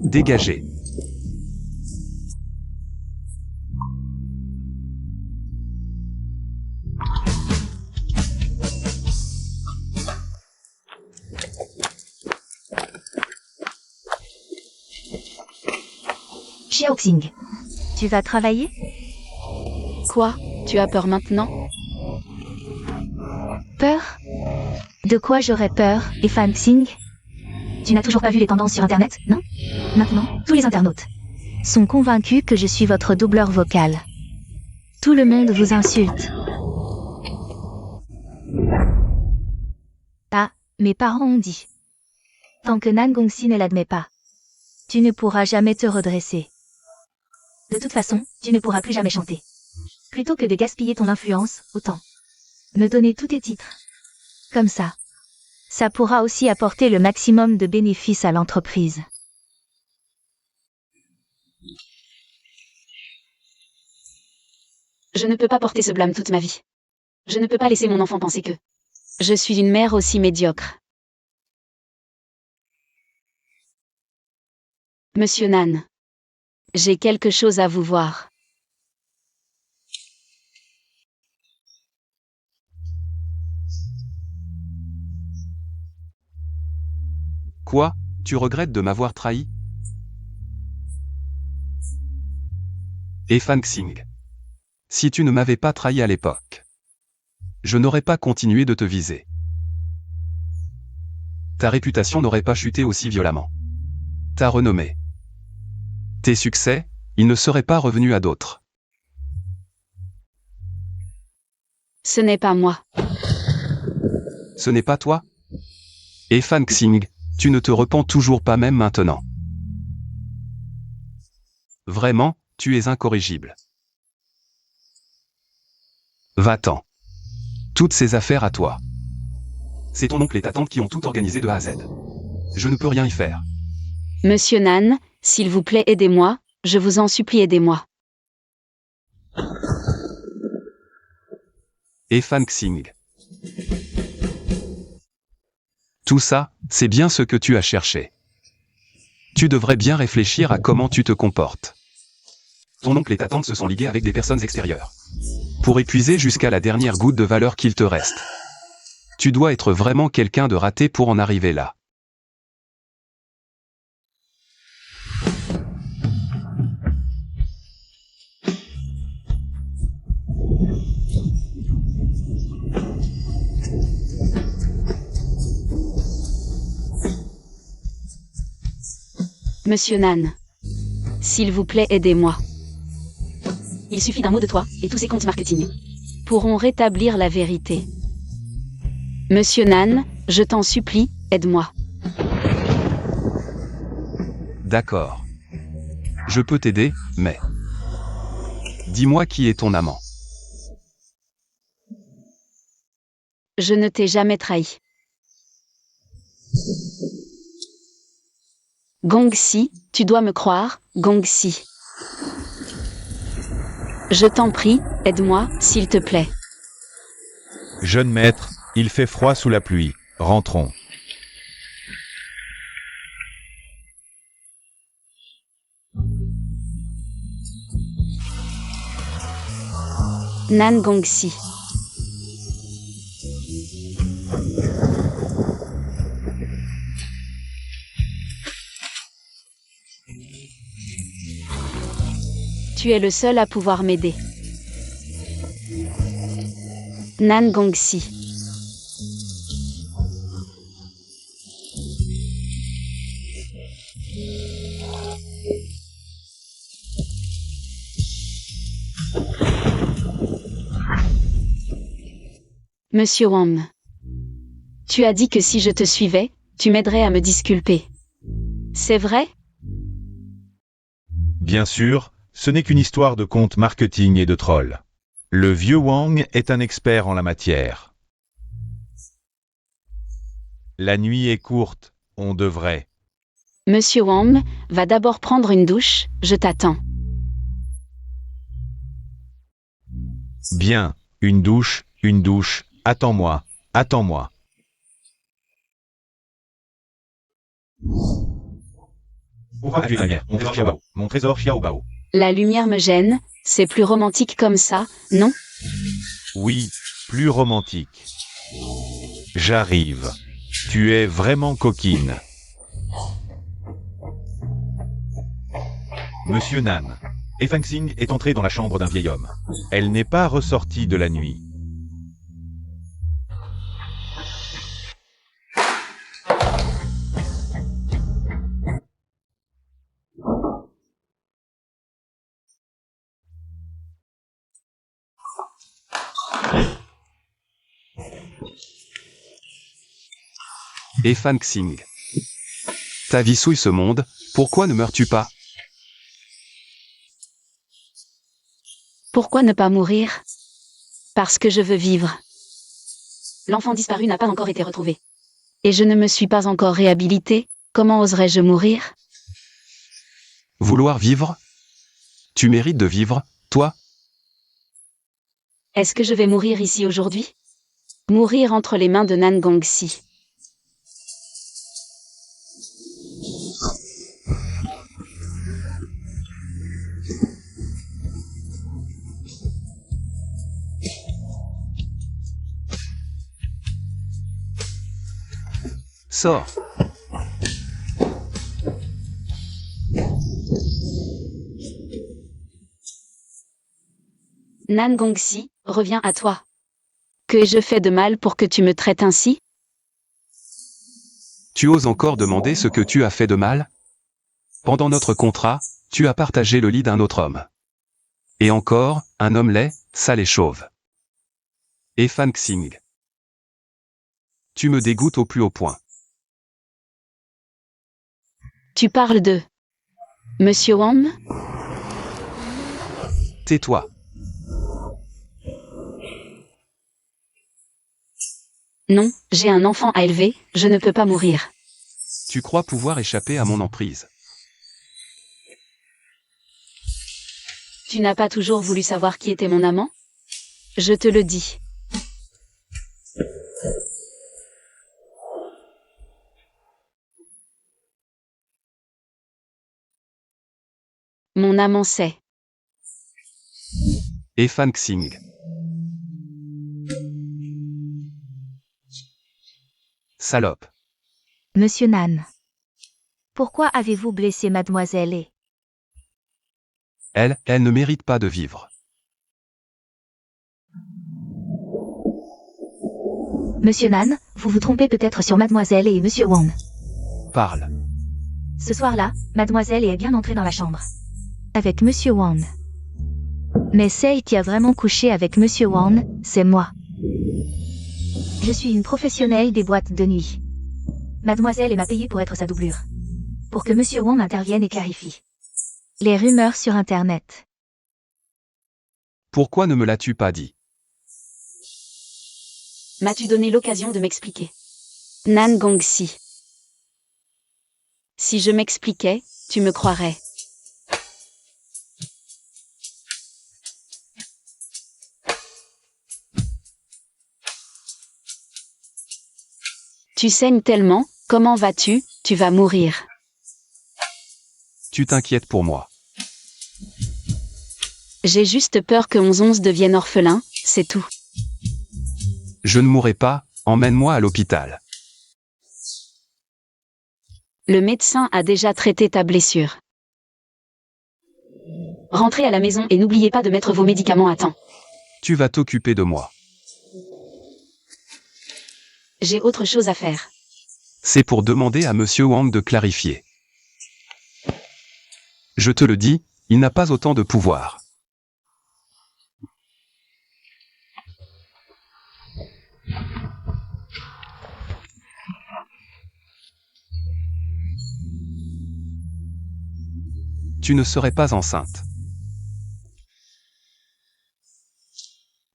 Dégagez. Xiaoxing, tu vas travailler? Quoi? Tu as peur maintenant? Peur? De quoi j'aurais peur, et Fang Xing? Tu n'as toujours pas vu les tendances sur Internet, non? Maintenant, tous les internautes sont convaincus que je suis votre doubleur vocal. Tout le monde vous insulte. Ah, mes parents ont dit. Tant que Nan Gongxi ne l'admet pas, tu ne pourras jamais te redresser. De toute façon, tu ne pourras plus jamais chanter. Plutôt que de gaspiller ton influence, autant me donner tous tes titres. Comme ça. Ça pourra aussi apporter le maximum de bénéfices à l'entreprise. Je ne peux pas porter ce blâme toute ma vie. Je ne peux pas laisser mon enfant penser que je suis une mère aussi médiocre. Monsieur Nan. J'ai quelque chose à vous voir. Quoi? Tu regrettes de m'avoir trahi? Et Fang Xing. Si tu ne m'avais pas trahi à l'époque, je n'aurais pas continué de te viser. Ta réputation n'aurait pas chuté aussi violemment. Ta renommée. Tes succès, ils ne seraient pas revenus à d'autres. Ce n'est pas moi. Ce n'est pas toi? Et Fan Xing, tu ne te repens toujours pas même maintenant. Vraiment, tu es incorrigible. Va-t'en. Toutes ces affaires à toi. C'est ton oncle et ta tante qui ont tout organisé de A à Z. Je ne peux rien y faire. Monsieur Nan, s'il vous plaît, aidez-moi, je vous en supplie, aidez-moi. Et Fan Xing. Tout ça, c'est bien ce que tu as cherché. Tu devrais bien réfléchir à comment tu te comportes. Ton oncle et ta tante se sont ligués avec des personnes extérieures. Pour épuiser jusqu'à la dernière goutte de valeur qu'il te reste. Tu dois être vraiment quelqu'un de raté pour en arriver là. Monsieur Nan. S'il vous plaît, aidez-moi. Il suffit d'un mot de toi, et tous ces comptes marketing Pourront rétablir la vérité. Monsieur Nan, je t'en supplie, aide-moi. D'accord. Je peux t'aider, mais... Dis-moi qui est ton amant. Je ne t'ai jamais trahi. Gongxi, tu dois me croire, Gongxi. Je t'en prie, aide-moi, s'il te plaît. Jeune maître, il fait froid sous la pluie. Rentrons. Nan Gongxi. Tu es le seul à pouvoir m'aider. Nan Gongxi. Monsieur Wang. Tu as dit que si je te suivais, tu m'aiderais à me disculper. C'est vrai? Bien sûr, ce n'est qu'une histoire de compte marketing et de troll. Le vieux Wang est un expert en la matière. La nuit est courte, on devrait. Monsieur Wang, va d'abord prendre une douche, je t'attends. Bien, une douche, attends-moi, attends-moi. Pourquoi as-tu la lumière, mon trésor Xiaobao, mon trésor Xiaobao. La lumière me gêne, c'est plus romantique comme ça, non? Oui, plus romantique. J'arrive. Tu es vraiment coquine. Monsieur Nan. Et Fan Xing est entrée dans la chambre d'un vieil homme. Elle n'est pas ressortie de la nuit. Et Fan Xing. Ta vie souille ce monde, pourquoi ne meurs-tu pas? Pourquoi ne pas mourir? Parce que je veux vivre. L'enfant disparu n'a pas encore été retrouvé. Et je ne me suis pas encore réhabilité, comment oserais-je mourir? Vouloir vivre? Tu mérites de vivre, toi? Est-ce que je vais mourir ici aujourd'hui? Mourir entre les mains de Nan Gongxi. Sors. Nan Gongxi, reviens à toi. Que ai-je fait de mal pour que tu me traites ainsi? Tu oses encore demander ce que tu as fait de mal? Pendant notre contrat, tu as partagé le lit d'un autre homme. Et encore, un homme laid, sale et chauve. Et Fan Xing. Tu me dégoûtes au plus haut point. Tu parles de Monsieur Wang? Tais-toi. Non, j'ai un enfant à élever, je ne peux pas mourir. Tu crois pouvoir échapper à mon emprise. Tu n'as pas toujours voulu savoir qui était mon amant? Je te le dis. Mon amant c'est. Et Fan Xing. Salope. Monsieur Nan. Pourquoi avez-vous blessé mademoiselle et... Elle ne mérite pas de vivre. Monsieur Nan, vous vous trompez peut-être sur mademoiselle et monsieur Wang. Parle. Ce soir-là, mademoiselle est bien entrée dans la chambre. Avec monsieur Wang. Mais celle qui a vraiment couché avec monsieur Wang, c'est moi. Je suis une professionnelle des boîtes de nuit. Mademoiselle m'a payé pour être sa doublure. Pour que monsieur Wang intervienne et clarifie les rumeurs sur Internet. Pourquoi ne me l'as-tu pas dit? M'as-tu donné l'occasion de m'expliquer? Nan Gongxi. Si je m'expliquais, tu me croirais. Tu saignes tellement, comment vas-tu? Tu vas mourir. Tu t'inquiètes pour moi. J'ai juste peur que 11 devienne orphelin, c'est tout. Je ne mourrai pas, emmène-moi à l'hôpital. Le médecin a déjà traité ta blessure. Rentrez à la maison et n'oubliez pas de mettre vos médicaments à temps. Tu vas t'occuper de moi. J'ai autre chose à faire. C'est pour demander à Monsieur Wang de clarifier. Je te le dis, il n'a pas autant de pouvoir. Tu ne serais pas enceinte.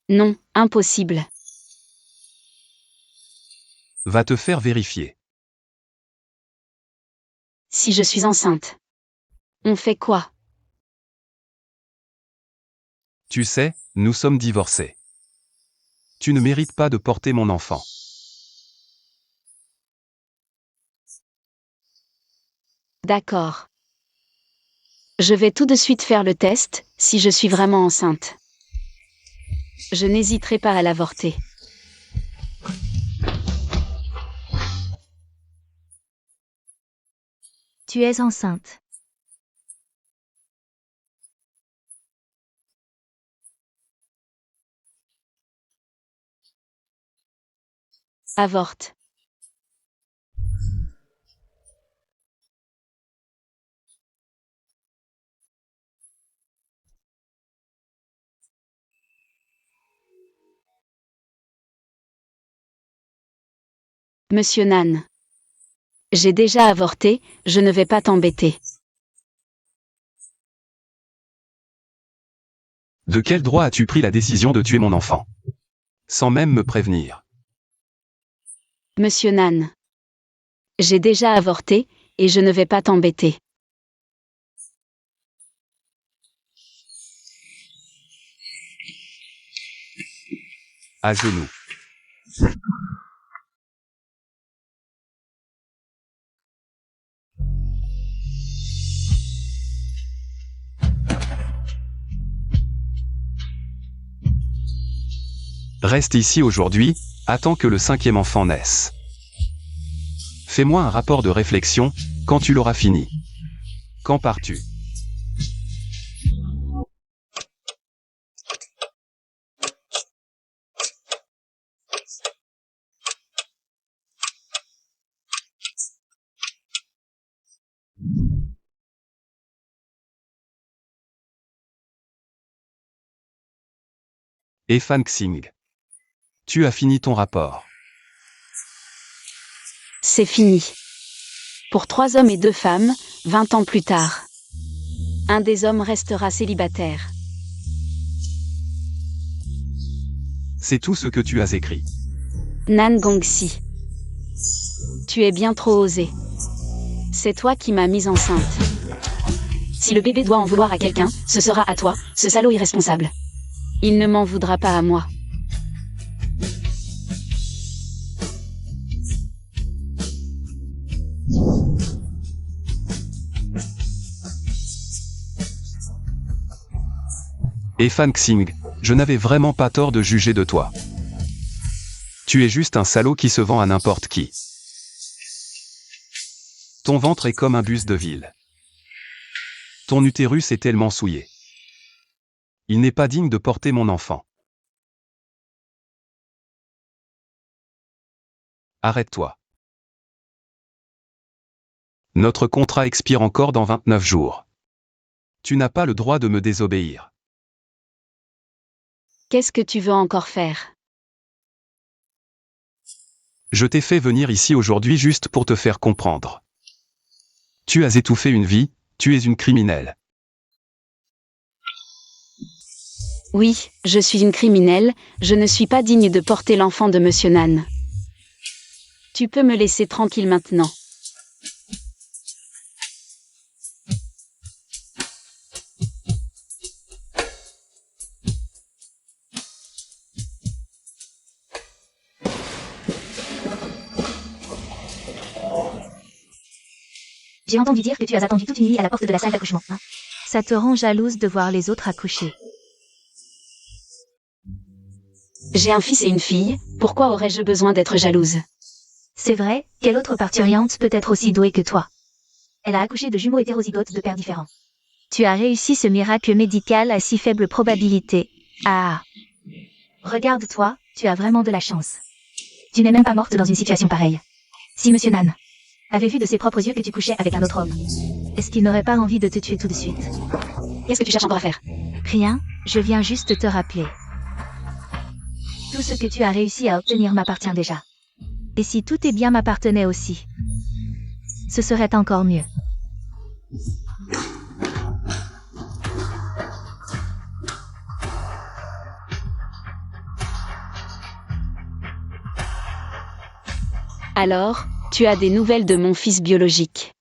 Non, impossible. Va te faire vérifier. Si je suis enceinte. On fait quoi? Tu sais, nous sommes divorcés. Tu ne mérites pas de porter mon enfant. D'accord. Je vais tout de suite faire le test, si je suis vraiment enceinte. Je n'hésiterai pas à l'avorter. Tu es enceinte. Avorte. Monsieur Nan. J'ai déjà avorté, je ne vais pas t'embêter. De quel droit as-tu pris la décision de tuer mon enfant? Sans même me prévenir. Monsieur Nan. J'ai déjà avorté, et je ne vais pas t'embêter. À genoux. Reste ici aujourd'hui, attends que le 5e enfant naisse. Fais-moi un rapport de réflexion, quand tu l'auras fini. Quand pars-tu? Et Fan Xing. Tu as fini ton rapport. C'est fini. Pour 3 hommes et 2 femmes, 20 ans plus tard. Un des hommes restera célibataire. C'est tout ce que tu as écrit. Nan Gongxi. Tu es bien trop osé. C'est toi qui m'as mise enceinte. Si le bébé doit en vouloir à quelqu'un, ce sera à toi, ce salaud irresponsable. Il ne m'en voudra pas à moi. Et Fan Xing, je n'avais vraiment pas tort de juger de toi. Tu es juste un salaud qui se vend à n'importe qui. Ton ventre est comme un bus de ville. Ton utérus est tellement souillé. Il n'est pas digne de porter mon enfant. Arrête-toi. Notre contrat expire encore dans 29 jours. Tu n'as pas le droit de me désobéir. Qu'est-ce que tu veux encore faire? Je t'ai fait venir ici aujourd'hui juste pour te faire comprendre. Tu as étouffé une vie, tu es une criminelle. Oui, je suis une criminelle, je ne suis pas digne de porter l'enfant de Monsieur Nan. Tu peux me laisser tranquille maintenant. J'ai entendu dire que tu as attendu toute une nuit à la porte de la salle d'accouchement, hein. Ça te rend jalouse de voir les autres accoucher. J'ai un fils et une fille, pourquoi aurais-je besoin d'être jalouse? C'est vrai, quelle autre parturiente peut être aussi douée que toi? Elle a accouché de jumeaux hétérozygotes de pères différents. Tu as réussi ce miracle médical à si faible probabilité. Ah. Regarde-toi, tu as vraiment de la chance. Tu n'es même pas morte dans une situation pareille. Si Monsieur Nan avait vu de ses propres yeux que tu couchais avec un autre homme, est-ce qu'il n'aurait pas envie de te tuer tout de suite? Qu'est-ce que tu cherches encore à faire? Rien, je viens juste te rappeler. Tout ce que tu as réussi à obtenir m'appartient déjà. Et si tous tes biens m'appartenaient aussi, ce serait encore mieux. Alors, tu as des nouvelles de mon fils biologique.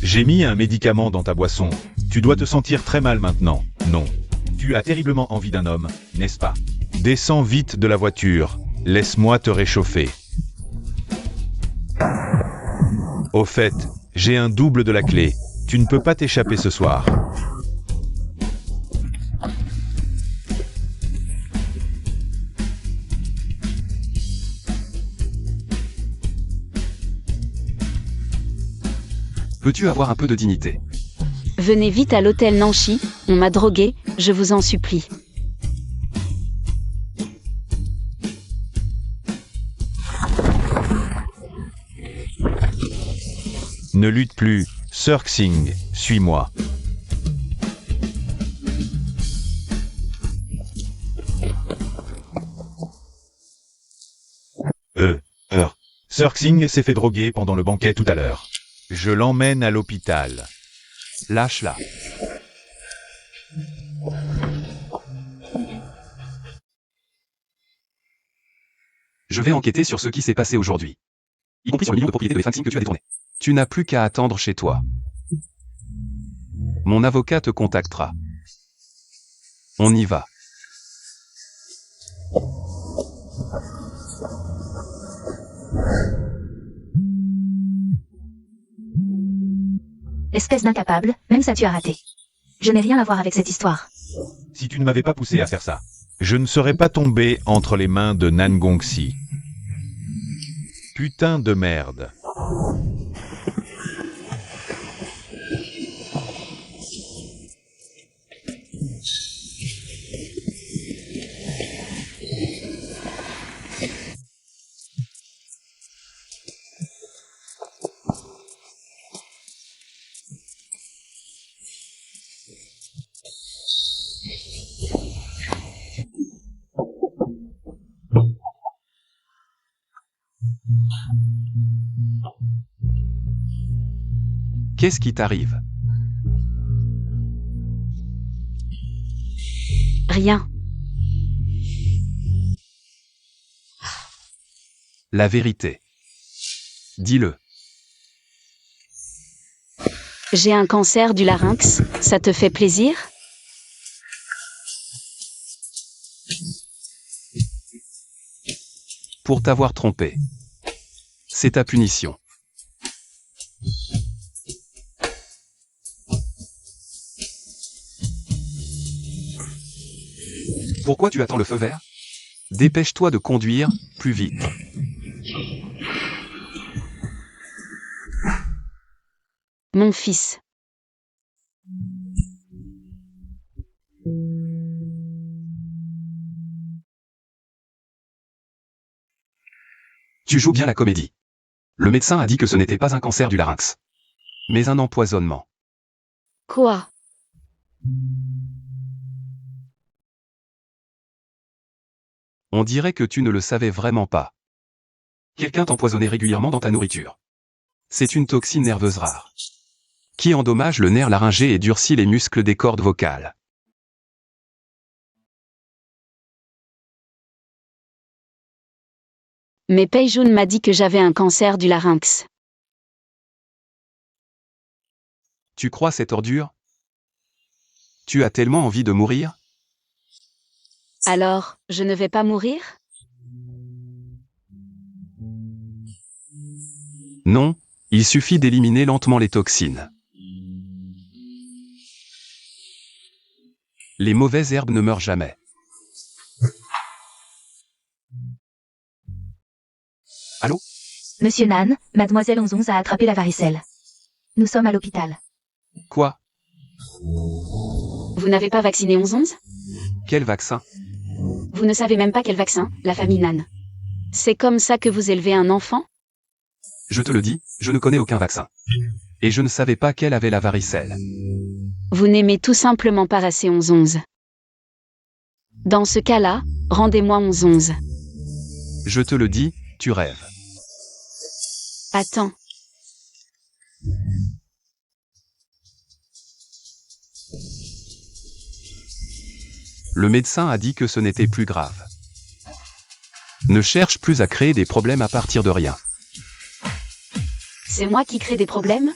J'ai mis un médicament dans ta boisson. Tu dois te sentir très mal maintenant, non? Tu as terriblement envie d'un homme, n'est-ce pas? Descends vite de la voiture. Laisse-moi te réchauffer. Au fait, j'ai un double de la clé. Tu ne peux pas t'échapper ce soir. Peux-tu avoir un peu de dignité? Venez vite à l'hôtel Nanchi, on m'a drogué, je vous en supplie. Ne lutte plus, Sir Xing, suis-moi. Sir Xing s'est fait droguer pendant le banquet tout à l'heure. Je l'emmène à l'hôpital. Lâche-la. Je vais enquêter sur ce qui s'est passé aujourd'hui. Y compris sur le million de propriétés de Fan Xing que tu as détourné. Tu n'as plus qu'à attendre chez toi. Mon avocat te contactera. On y va. Espèce d'incapable, même ça tu as raté. Je n'ai rien à voir avec cette histoire. Si tu ne m'avais pas poussé à faire ça, je ne serais pas tombé entre les mains de Nan Gongxi. Putain de merde. Qu'est-ce qui t'arrive? Rien. La vérité. Dis-le. J'ai un cancer du larynx, ça te fait plaisir? Pour t'avoir trompé. C'est ta punition. Pourquoi tu attends le feu vert? Dépêche-toi de conduire, plus vite. Mon fils. Tu joues bien la comédie. Le médecin a dit que ce n'était pas un cancer du larynx, mais un empoisonnement. Quoi? On dirait que tu ne le savais vraiment pas. Quelqu'un t'empoisonnait régulièrement dans ta nourriture. C'est une toxine nerveuse rare, qui endommage le nerf laryngé et durcit les muscles des cordes vocales. Mais Peijun m'a dit que j'avais un cancer du larynx. Tu crois cette ordure? Tu as tellement envie de mourir? Alors, je ne vais pas mourir? Non, il suffit d'éliminer lentement les toxines. Les mauvaises herbes ne meurent jamais. Allô? Monsieur Nan, mademoiselle 1111 a attrapé la varicelle. Nous sommes à l'hôpital. Quoi? Vous n'avez pas vacciné 1111? Quel vaccin? Vous ne savez même pas quel vaccin, la famille Nan. C'est comme ça que vous élevez un enfant? Je te le dis, je ne connais aucun vaccin. Et je ne savais pas qu'elle avait la varicelle. Vous n'aimez tout simplement pas assez 1111. Dans ce cas-là, rendez-moi 1111. Je te le dis, tu rêves. Attends. Le médecin a dit que ce n'était plus grave. Ne cherche plus à créer des problèmes à partir de rien. C'est moi qui crée des problèmes?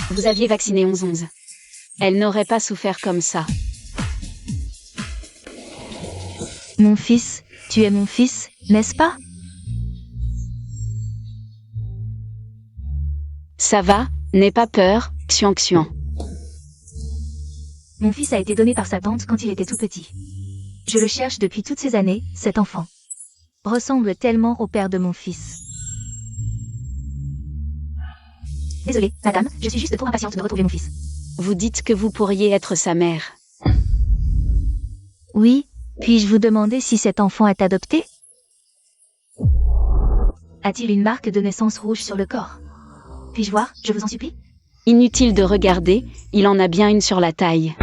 Vous aviez vacciné 1111. Elle n'aurait pas souffert comme ça. Mon fils, tu es mon fils, n'est-ce pas? Ça va, n'aie pas peur, Xian Xian. Mon fils a été donné par sa tante quand il était tout petit. Je le cherche depuis toutes ces années, cet enfant. Ressemble tellement au père de mon fils. Désolée, madame, je suis juste trop impatiente de retrouver mon fils. Vous dites que vous pourriez être sa mère. Oui, puis-je vous demander si cet enfant est adopté? A-t-il une marque de naissance rouge sur le corps? Puis-je voir, je vous en supplie? Inutile de regarder, il en a bien une sur la taille.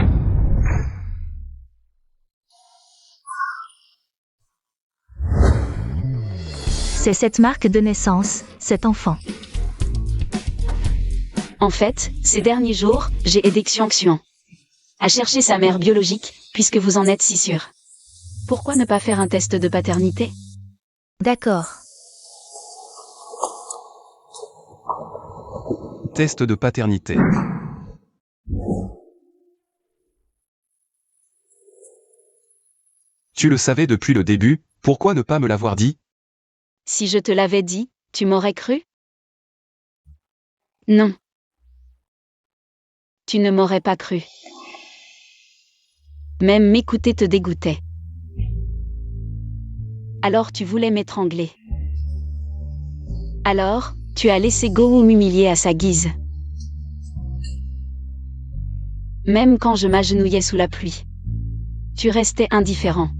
C'est cette marque de naissance, cet enfant. En fait, ces derniers jours, j'ai aidé Xian Xian à chercher sa mère biologique, puisque vous en êtes si sûr. Pourquoi ne pas faire un test de paternité? D'accord. Test de paternité. Tu le savais depuis le début, pourquoi ne pas me l'avoir dit? Si je te l'avais dit, tu m'aurais cru? Non. Tu ne m'aurais pas cru. Même m'écouter te dégoûtait. Alors tu voulais m'étrangler. Alors, tu as laissé Gowu m'humilier à sa guise. Même quand je m'agenouillais sous la pluie. Tu restais indifférent.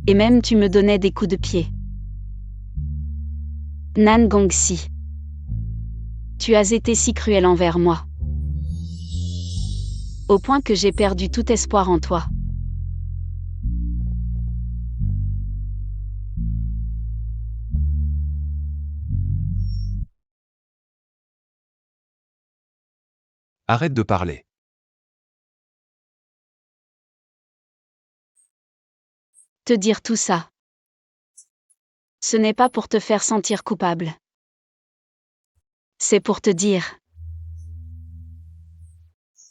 Et même tu me donnais des coups de pied. Nan Gongxi. Tu as été si cruel envers moi. Au point que j'ai perdu tout espoir en toi. Arrête de parler. Te dire tout ça. Ce n'est pas pour te faire sentir coupable. C'est pour te dire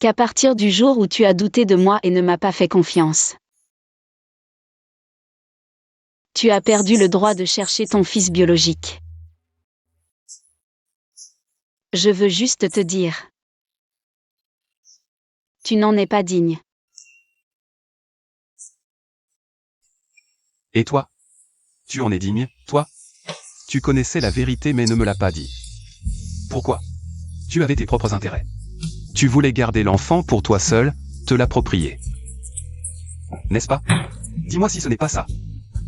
qu'à partir du jour où tu as douté de moi et ne m'as pas fait confiance, tu as perdu le droit de chercher ton fils biologique. Je veux juste te dire. Tu n'en es pas digne. Et toi? Tu en es digne, toi? Tu connaissais la vérité mais ne me l'as pas dit. Pourquoi? Tu avais tes propres intérêts. Tu voulais garder l'enfant pour toi seul, te l'approprier. N'est-ce pas? Dis-moi si ce n'est pas ça.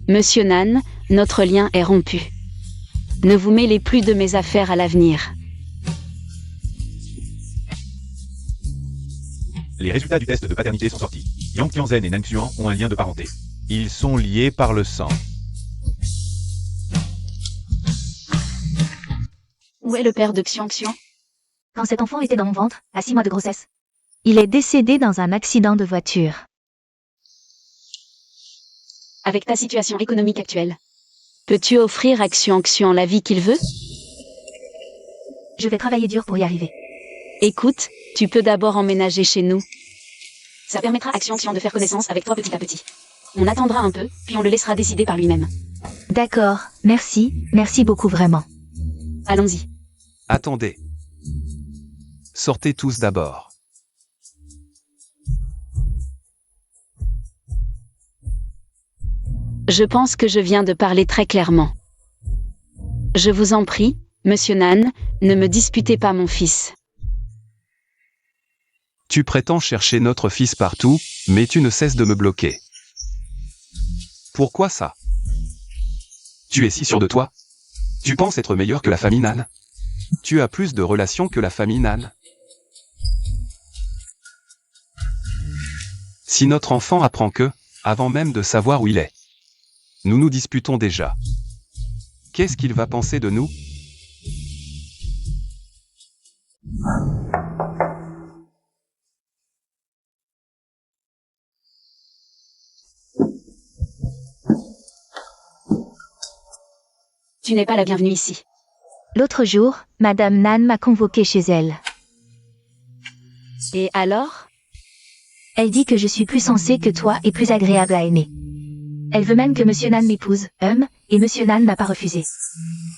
Monsieur Nan, notre lien est rompu. Ne vous mêlez plus de mes affaires à l'avenir. Les résultats du test de paternité sont sortis. Yang Tianzhen et Nan Xuan ont un lien de parenté. Ils sont liés par le sang. Où est le père de Xiang Xiang? Quand cet enfant était dans mon ventre, à 6 mois de grossesse. Il est décédé dans un accident de voiture. Avec ta situation économique actuelle, peux-tu offrir à Xiang Xiang la vie qu'il veut? Je vais travailler dur pour y arriver. Écoute, tu peux d'abord emménager chez nous. Ça permettra à Xiang Xiang de faire connaissance avec toi petit à petit. On attendra un peu, puis on le laissera décider par lui-même. D'accord, merci beaucoup vraiment. Allons-y. Attendez. Sortez tous d'abord. Je pense que je viens de parler très clairement. Je vous en prie, monsieur Nan, ne me disputez pas mon fils. Tu prétends chercher notre fils partout, mais tu ne cesses de me bloquer. Pourquoi ça? Tu es si sûr de toi? Tu penses être meilleur que la famille Nan? Tu as plus de relations que la famille Nan? Si notre enfant apprend que, avant même de savoir où il est, nous nous disputons déjà, qu'est-ce qu'il va penser de nous? Tu n'es pas la bienvenue ici. L'autre jour, Madame Nan m'a convoqué chez elle. Et alors? Elle dit que je suis plus sensée que toi et plus agréable à aimer. Elle veut même que Monsieur Nan m'épouse, et Monsieur Nan n'a pas refusé.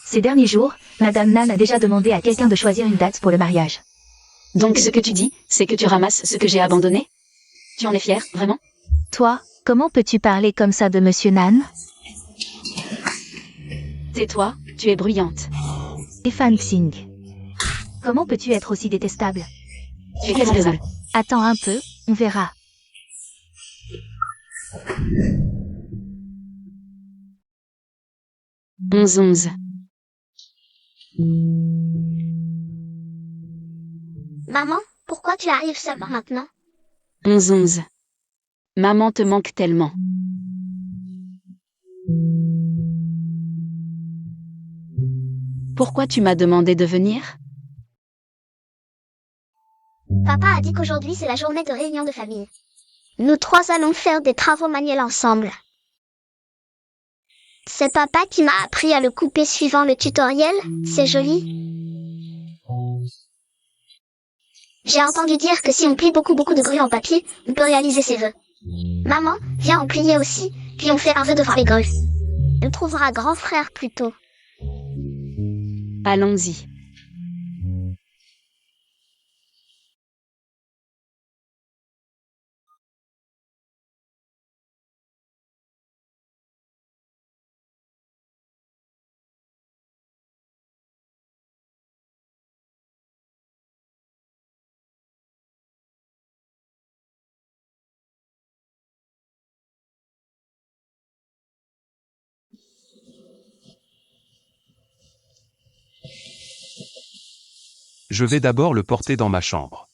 Ces derniers jours, Madame Nan a déjà demandé à quelqu'un de choisir une date pour le mariage. Donc ce que tu dis, c'est que tu ramasses ce que j'ai abandonné? Tu en es fier, vraiment? Toi, comment peux-tu parler comme ça de Monsieur Nan? Tais-toi, tu es bruyante. Et Fan Xing. Comment peux-tu être aussi détestable? Tu es très raisonnable. Attends un peu, on verra. Onze. Maman, pourquoi tu arrives seulement maintenant? 11. Maman te manque tellement. Pourquoi tu m'as demandé de venir? Papa a dit qu'aujourd'hui c'est la journée de réunion de famille. Nous trois allons faire des travaux manuels ensemble. C'est papa qui m'a appris à le couper suivant le tutoriel, c'est joli. J'ai entendu dire que si on plie beaucoup de grues en papier, on peut réaliser ses vœux. Maman, viens en plier aussi, puis on fait un vœu devant les grues. On trouvera grand frère plus tôt. Allons-y. Je vais d'abord le porter dans ma chambre.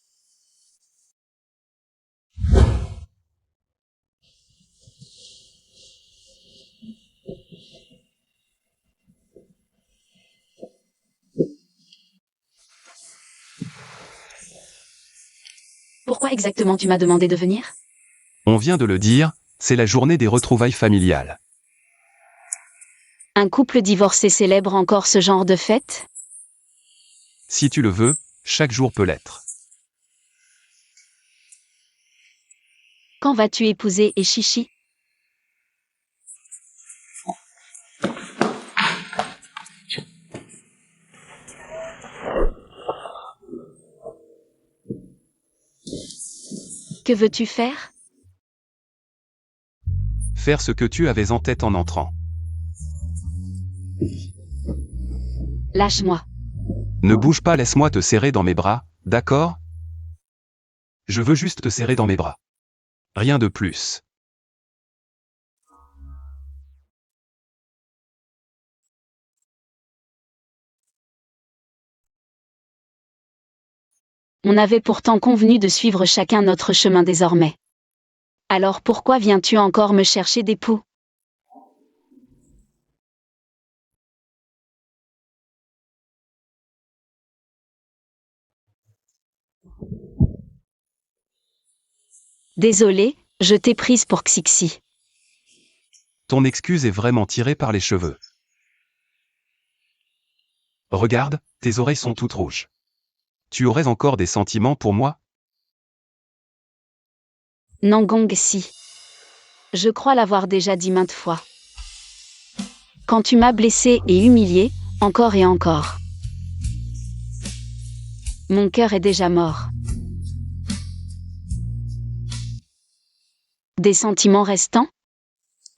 Pourquoi exactement tu m'as demandé de venir? On vient de le dire, c'est la journée des retrouvailles familiales. Un couple divorcé célèbre encore ce genre de fête? Si tu le veux, chaque jour peut l'être. Quand vas-tu épouser Chichi? Que veux-tu faire? Faire ce que tu avais en tête en entrant. Lâche-moi. Ne bouge pas, laisse-moi te serrer dans mes bras, d'accord? Je veux juste te serrer dans mes bras. Rien de plus. On avait pourtant convenu de suivre chacun notre chemin désormais. Alors pourquoi viens-tu encore me chercher d'époux? Désolé, je t'ai prise pour Xixi. Ton excuse est vraiment tirée par les cheveux. Regarde, tes oreilles sont toutes rouges. Tu aurais encore des sentiments pour moi? Nangongsi. Je crois l'avoir déjà dit maintes fois. Quand tu m'as blessé et humilié, encore et encore. Mon cœur est déjà mort. Des sentiments restants?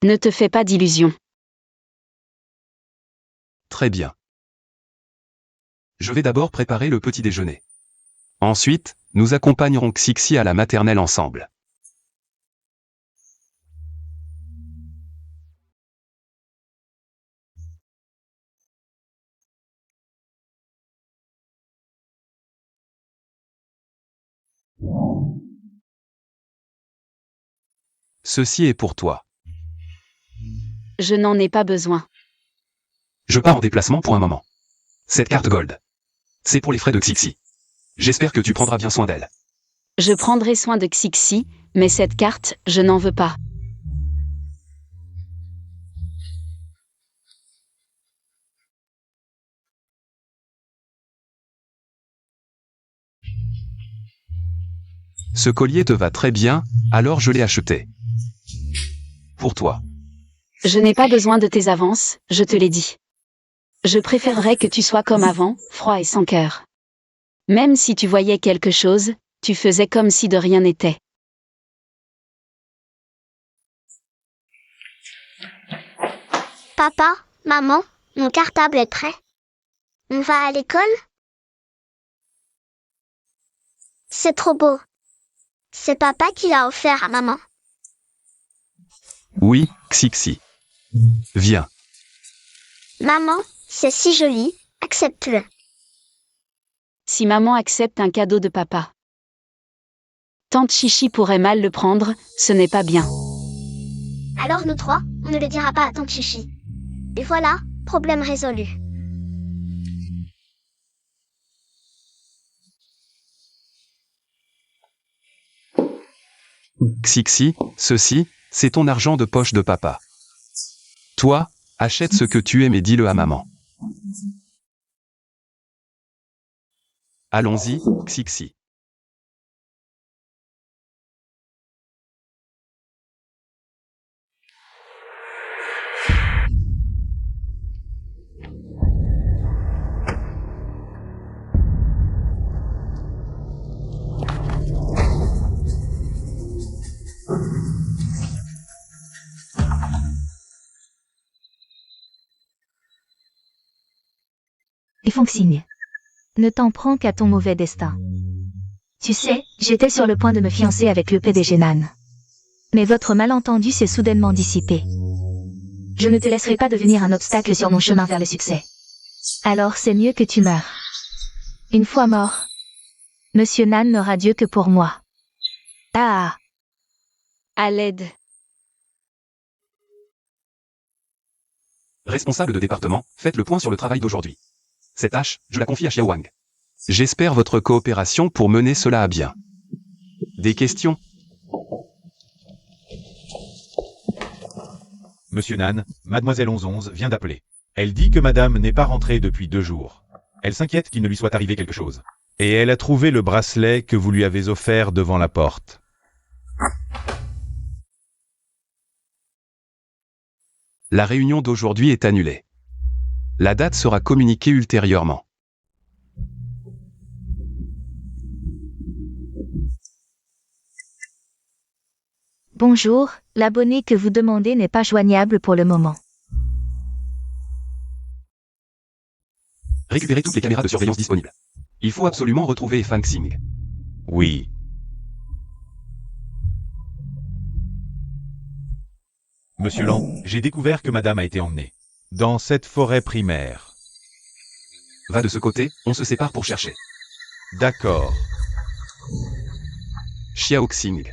Ne te fais pas d'illusions. Très bien. Je vais d'abord préparer le petit déjeuner. Ensuite, nous accompagnerons Xixi à la maternelle ensemble. Ceci est pour toi. Je n'en ai pas besoin. Je pars en déplacement pour un moment. Cette carte Gold. C'est pour les frais de Xixi. J'espère que tu prendras bien soin d'elle. Je prendrai soin de Xixi, mais cette carte, je n'en veux pas. Ce collier te va très bien, alors je l'ai acheté. Pour toi. Je n'ai pas besoin de tes avances, je te l'ai dit. Je préférerais que tu sois comme avant, froid et sans cœur. Même si tu voyais quelque chose, tu faisais comme si de rien n'était. Papa, maman, mon cartable est prêt. On va à l'école? C'est trop beau. C'est papa qui l'a offert à maman. Oui, Xixi. Viens. Maman, c'est si joli, accepte-le. Si maman accepte un cadeau de papa. Tante Chichi pourrait mal le prendre, ce n'est pas bien. Alors nous trois, on ne le dira pas à tante Chichi. Et voilà, problème résolu. Xixi, ceci, c'est ton argent de poche de papa. Toi, achète ce que tu aimes et dis-le à maman. Allons-y, Xixi. Et Fongxing. Ne t'en prends qu'à ton mauvais destin. Tu sais, j'étais sur le point de me fiancer avec le PDG Nan. Mais votre malentendu s'est soudainement dissipé. Je ne te laisserai pas devenir un obstacle sur mon chemin vers le succès. Alors c'est mieux que tu meures. Une fois mort, Monsieur Nan n'aura Dieu que pour moi. Ah, À l'aide. Responsable de département, faites le point sur le travail d'aujourd'hui. Cette tâche, je la confie à Xiao Wang. J'espère votre coopération pour mener cela à bien. Des questions? Monsieur Nan, Mademoiselle 1111 vient d'appeler. Elle dit que Madame n'est pas rentrée depuis 2 jours. Elle s'inquiète qu'il ne lui soit arrivé quelque chose. Et elle a trouvé le bracelet que vous lui avez offert devant la porte. La réunion d'aujourd'hui est annulée. La date sera communiquée ultérieurement. bonjour, l'abonné que vous demandez n'est pas joignable pour le moment. Récupérez toutes les caméras de surveillance disponibles. Il faut absolument retrouver Fang Xing. Oui. Monsieur Lang, j'ai découvert que Madame a été emmenée. Dans cette forêt primaire. Va de ce côté, on se sépare pour chercher. D'accord. Xiao Xing.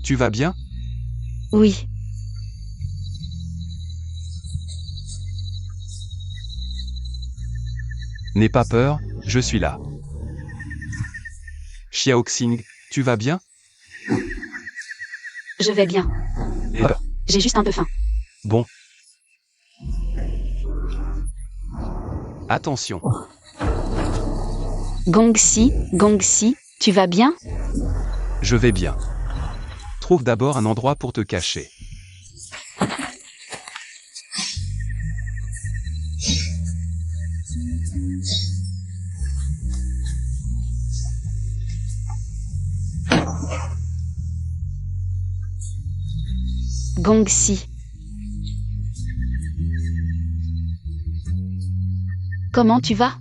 Tu vas bien? Oui. N'aie pas peur, je suis là. Xiao Xing, tu vas bien? Je vais bien. N'aie pas peur. J'ai juste un peu faim. Bon. Attention. Gongxi, tu vas bien? Je vais bien. Trouve d'abord un endroit pour te cacher. Gongxi. Comment tu vas?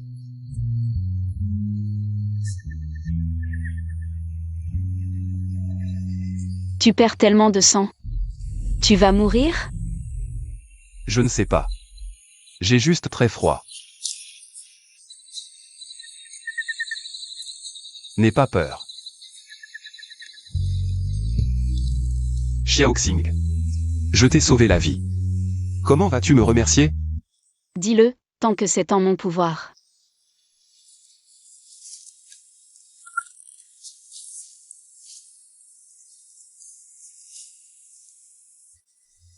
Tu perds tellement de sang. Tu vas mourir? Je ne sais pas. J'ai juste très froid. N'aie pas peur. Xiao Xing. Je t'ai sauvé la vie. Comment vas-tu me remercier? Dis-le, tant que c'est en mon pouvoir.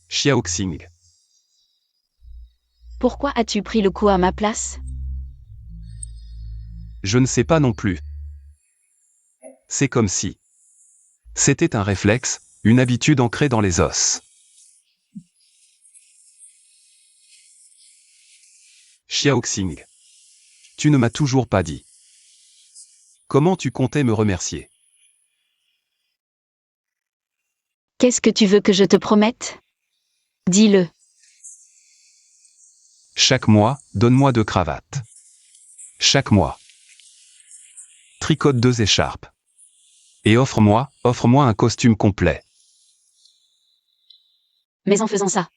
Xiao Xing. Pourquoi as-tu pris le coup à ma place? Je ne sais pas non plus. C'est comme si. C'était un réflexe, une habitude ancrée dans les os. Xiao Xing. Tu ne m'as toujours pas dit. Comment tu comptais me remercier? Qu'est-ce que tu veux que je te promette? Dis-le. Chaque mois, donne-moi 2 cravates. Chaque mois. Tricote 2 écharpes. Et offre-moi un costume complet. Mais en faisant ça,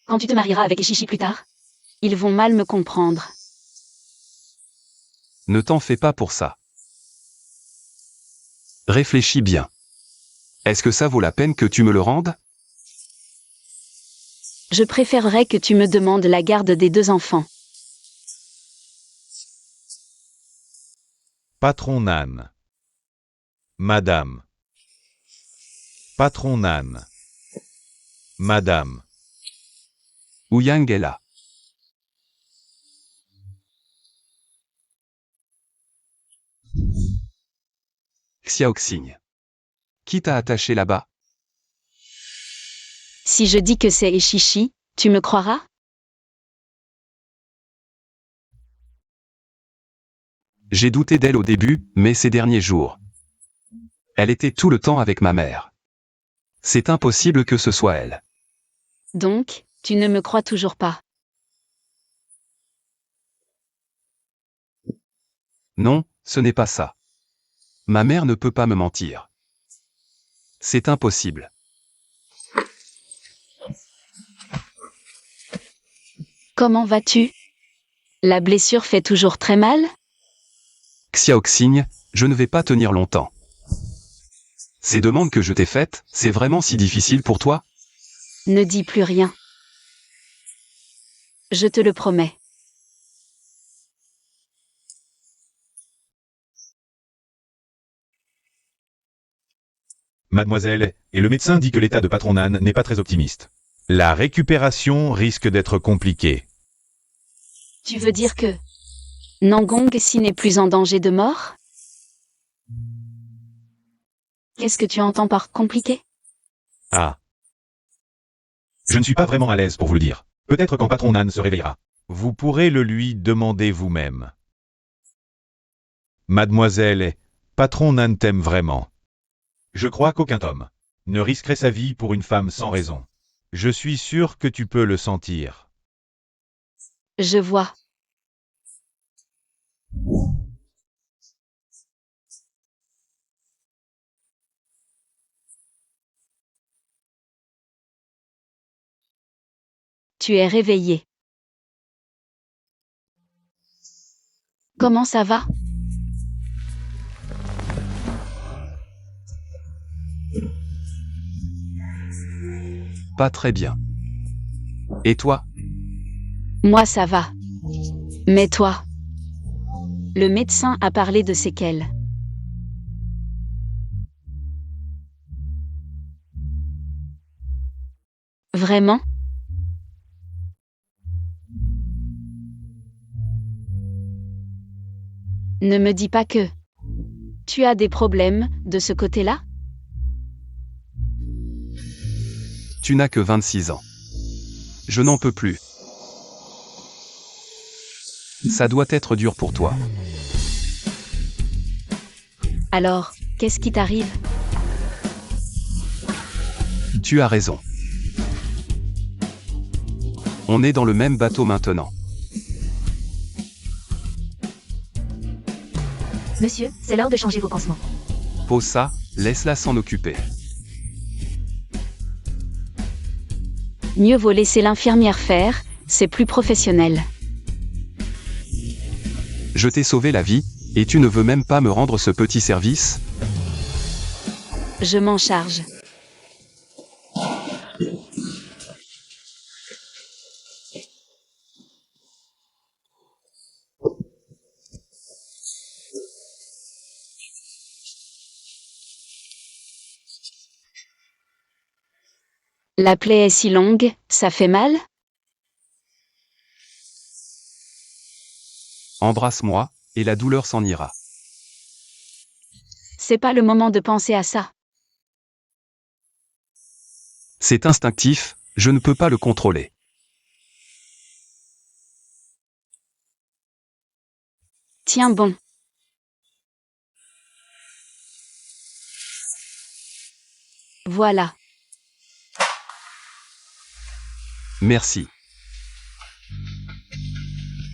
quand tu te marieras avec Ishishi plus tard, ils vont mal me comprendre. Ne t'en fais pas pour ça. Réfléchis bien. Est-ce que ça vaut la peine que tu me le rendes? Je préférerais que tu me demandes la garde des 2 enfants. Patron Nan. Madame. Patron Nan. Madame. Ouyang est là. Xiao Xing. Qui t'a attaché là-bas? Si je dis que c'est Ishishi, tu me croiras? J'ai douté d'elle au début, mais ces derniers jours. Elle était tout le temps avec ma mère. C'est impossible que ce soit elle. Donc, tu ne me crois toujours pas. Non, ce n'est pas ça. Ma mère ne peut pas me mentir. C'est impossible. Comment vas-tu? La blessure fait toujours très mal? Xiaoxing, je ne vais pas tenir longtemps. Ces demandes que je t'ai faites, c'est vraiment si difficile pour toi? Ne dis plus rien. Je te le promets. Mademoiselle, et le médecin dit que l'état de patron Nan n'est pas très optimiste. La récupération risque d'être compliquée. Tu veux dire que Nangongsi n'est plus en danger de mort? Qu'est-ce que tu entends par compliqué? Ah. Je ne suis pas vraiment à l'aise pour vous le dire. Peut-être quand patron Nan se réveillera. Vous pourrez le lui demander vous-même. Mademoiselle, patron Nan t'aime vraiment. Je crois qu'aucun homme ne risquerait sa vie pour une femme sans raison. Je suis sûr que tu peux le sentir. Je vois. Tu es réveillé. Comment ça va? Pas très bien. Et toi? Moi ça va. Mais toi? Le médecin a parlé de séquelles. Vraiment? Ne me dis pas que tu as des problèmes de ce côté-là? Tu n'as que 26 ans. Je n'en peux plus. Ça doit être dur pour toi. Alors, qu'est-ce qui t'arrive? Tu as raison. On est dans le même bateau maintenant. Monsieur, c'est l'heure de changer vos pansements. Pose ça, laisse-la s'en occuper. Mieux vaut laisser l'infirmière faire, c'est plus professionnel. Je t'ai sauvé la vie, et tu ne veux même pas me rendre ce petit service? Je m'en charge. La plaie est si longue, ça fait mal? Embrasse-moi, et la douleur s'en ira. C'est pas le moment de penser à ça. C'est instinctif, je ne peux pas le contrôler. Tiens bon. Voilà. Merci.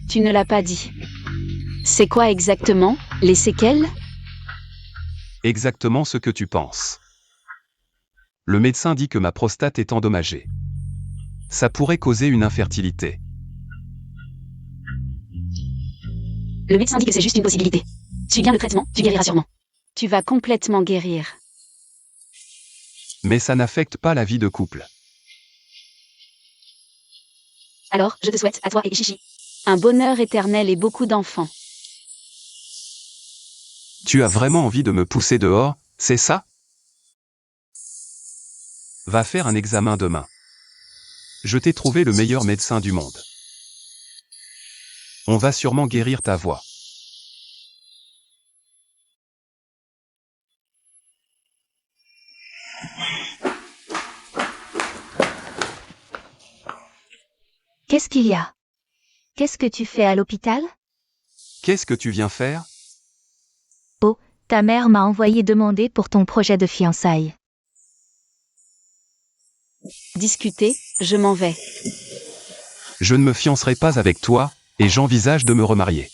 Tu ne l'as pas dit. C'est quoi exactement, les séquelles? Exactement ce que tu penses. Le médecin dit que ma prostate est endommagée. Ça pourrait causer une infertilité. Le médecin dit que c'est juste une possibilité. Suis bien le traitement, tu guériras sûrement. Tu vas complètement guérir. Mais ça n'affecte pas la vie de couple. Alors, je te souhaite, à toi et Chichi, un bonheur éternel et beaucoup d'enfants. Tu as vraiment envie de me pousser dehors, c'est ça? Va faire un examen demain. Je t'ai trouvé le meilleur médecin du monde. On va sûrement guérir ta voix. Qu'est-ce qu'il y a? Qu'est-ce que tu fais à l'hôpital? Qu'est-ce que tu viens faire? Oh, ta mère m'a envoyé demander pour ton projet de fiançailles. Discuter, je m'en vais. Je ne me fiancerai pas avec toi, et j'envisage de me remarier.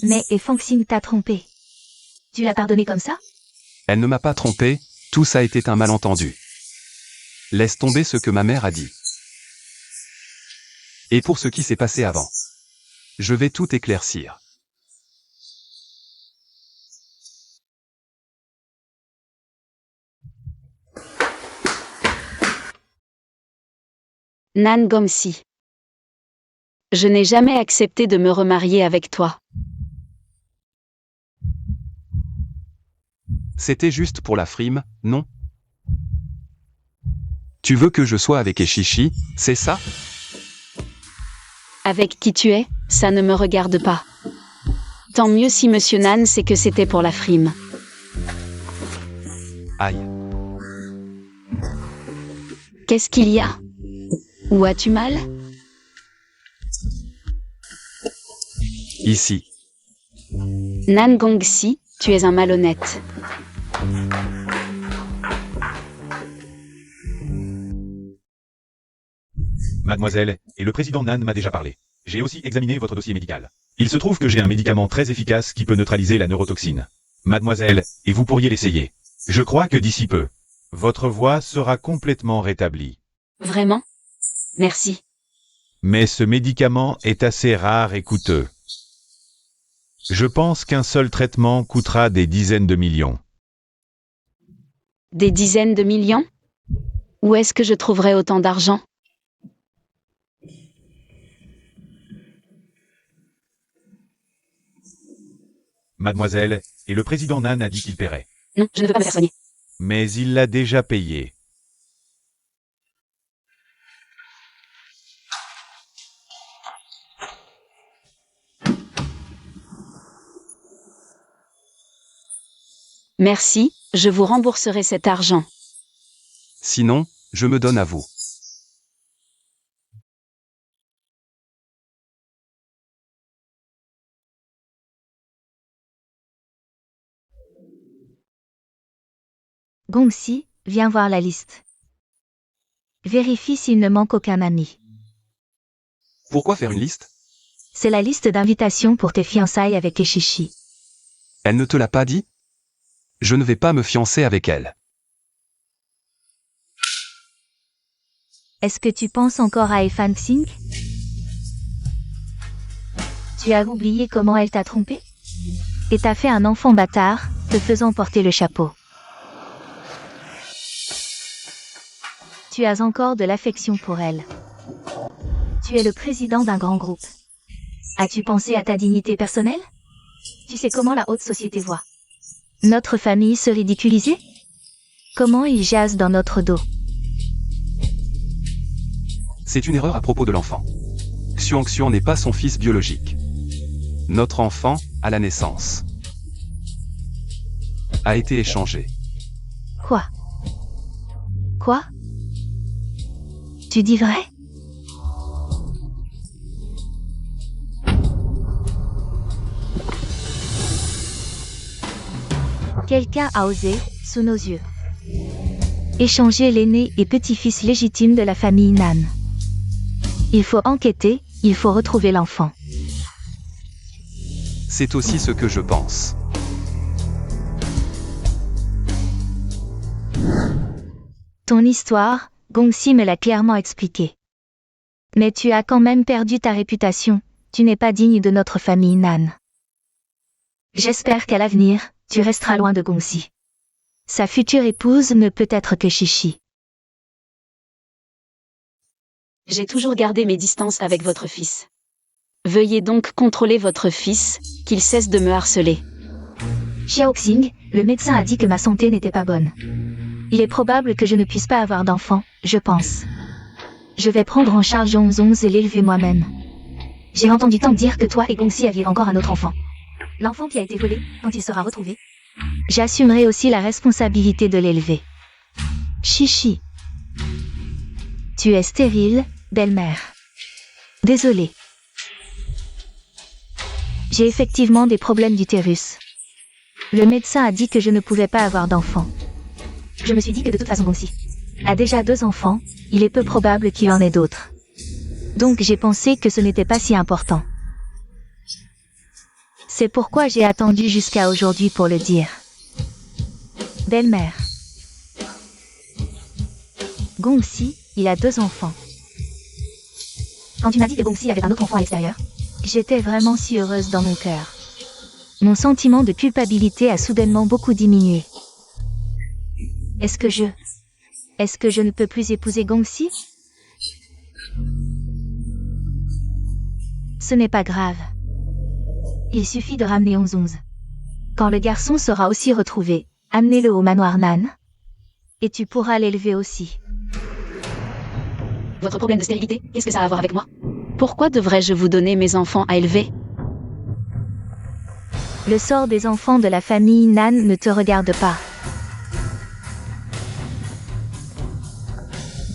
Mais Fangxing t'a trompé. Tu l'as pardonné comme ça? Elle ne m'a pas trompé, tout ça était un malentendu. Laisse tomber ce que ma mère a dit. Et pour ce qui s'est passé avant. Je vais tout éclaircir. Nan Gongxi. Je n'ai jamais accepté de me remarier avec toi. C'était juste pour la frime, non? Tu veux que je sois avec Eshishi, c'est ça? Avec qui tu es, ça ne me regarde pas. Tant mieux si Monsieur Nan sait que c'était pour la frime. Aïe. Qu'est-ce qu'il y a? Où as-tu mal? Ici. Nan Gongxi, tu es un malhonnête. Mademoiselle, et le président Nan m'a déjà parlé. J'ai aussi examiné votre dossier médical. Il se trouve que j'ai un médicament très efficace qui peut neutraliser la neurotoxine. Mademoiselle, et vous pourriez l'essayer. Je crois que d'ici peu, votre voix sera complètement rétablie. Vraiment? Merci. Mais ce médicament est assez rare et coûteux. Je pense qu'un seul traitement coûtera des dizaines de millions. Des dizaines de millions? Où est-ce que je trouverai autant d'argent? Mademoiselle, et le président Nan a dit qu'il paierait. Non, je ne veux pas me faire soigner. Mais il l'a déjà payé. Merci, je vous rembourserai cet argent. Sinon, je me donne à vous. Gongxi, viens voir la liste. Vérifie s'il ne manque aucun ami. Pourquoi faire une liste? C'est la liste d'invitations pour tes fiançailles avec Eshishi. Elle ne te l'a pas dit? Je ne vais pas me fiancer avec elle. Est-ce que tu penses encore à Fangxing? Tu as oublié comment elle t'a trompé? Et t'as fait un enfant bâtard, te faisant porter le chapeau. Tu as encore de l'affection pour elle. Tu es le président d'un grand groupe. As-tu pensé à ta dignité personnelle? Tu sais comment la haute société voit notre famille se ridiculiser? Comment ils jasent dans notre dos? C'est une erreur à propos de l'enfant. Xuanxian n'est pas son fils biologique. Notre enfant, à la naissance, a été échangé. Quoi? Quoi? Tu dis vrai? Quelqu'un a osé, sous nos yeux, échanger l'aîné et petit-fils légitime de la famille Nan. Il faut enquêter, il faut retrouver l'enfant. C'est aussi ce que je pense. Ton histoire, Gongxi me l'a clairement expliqué. Mais tu as quand même perdu ta réputation, tu n'es pas digne de notre famille Nan. J'espère qu'à l'avenir, tu resteras loin de Gongxi. Sa future épouse ne peut être que Shishi. J'ai toujours gardé mes distances avec votre fils. Veuillez donc contrôler votre fils, qu'il cesse de me harceler. Xiaoxing, le médecin a dit que ma santé n'était pas bonne. Il est probable que je ne puisse pas avoir d'enfant, je pense. Je vais prendre en charge Zhongzong et l'élever moi-même. J'ai entendu tant dire que toi et Gongxi aviez encore un autre enfant. L'enfant qui a été volé, quand il sera retrouvé, j'assumerai aussi la responsabilité de l'élever. Shishi. Tu es stérile, belle-mère. Désolée. J'ai effectivement des problèmes d'utérus. Le médecin a dit que je ne pouvais pas avoir d'enfant. Je me suis dit que de toute façon Gongxi a déjà 2 enfants, il est peu probable qu'il en ait d'autres. Donc j'ai pensé que ce n'était pas si important. C'est pourquoi j'ai attendu jusqu'à aujourd'hui pour le dire. Belle-mère. Gongxi, il a 2 enfants. Quand tu m'as dit que Gongxi avait un autre enfant à l'extérieur, j'étais vraiment si heureuse dans mon cœur. Mon sentiment de culpabilité a soudainement beaucoup diminué. Est-ce que je ne peux plus épouser Gongxi? Ce n'est pas grave. Il suffit de ramener Onzonz. Quand le garçon sera aussi retrouvé, amenez-le au manoir Nan. Et tu pourras l'élever aussi. Votre problème de stérilité, qu'est-ce que ça a à voir avec moi? Pourquoi devrais-je vous donner mes enfants à élever? Le sort des enfants de la famille Nan ne te regarde pas.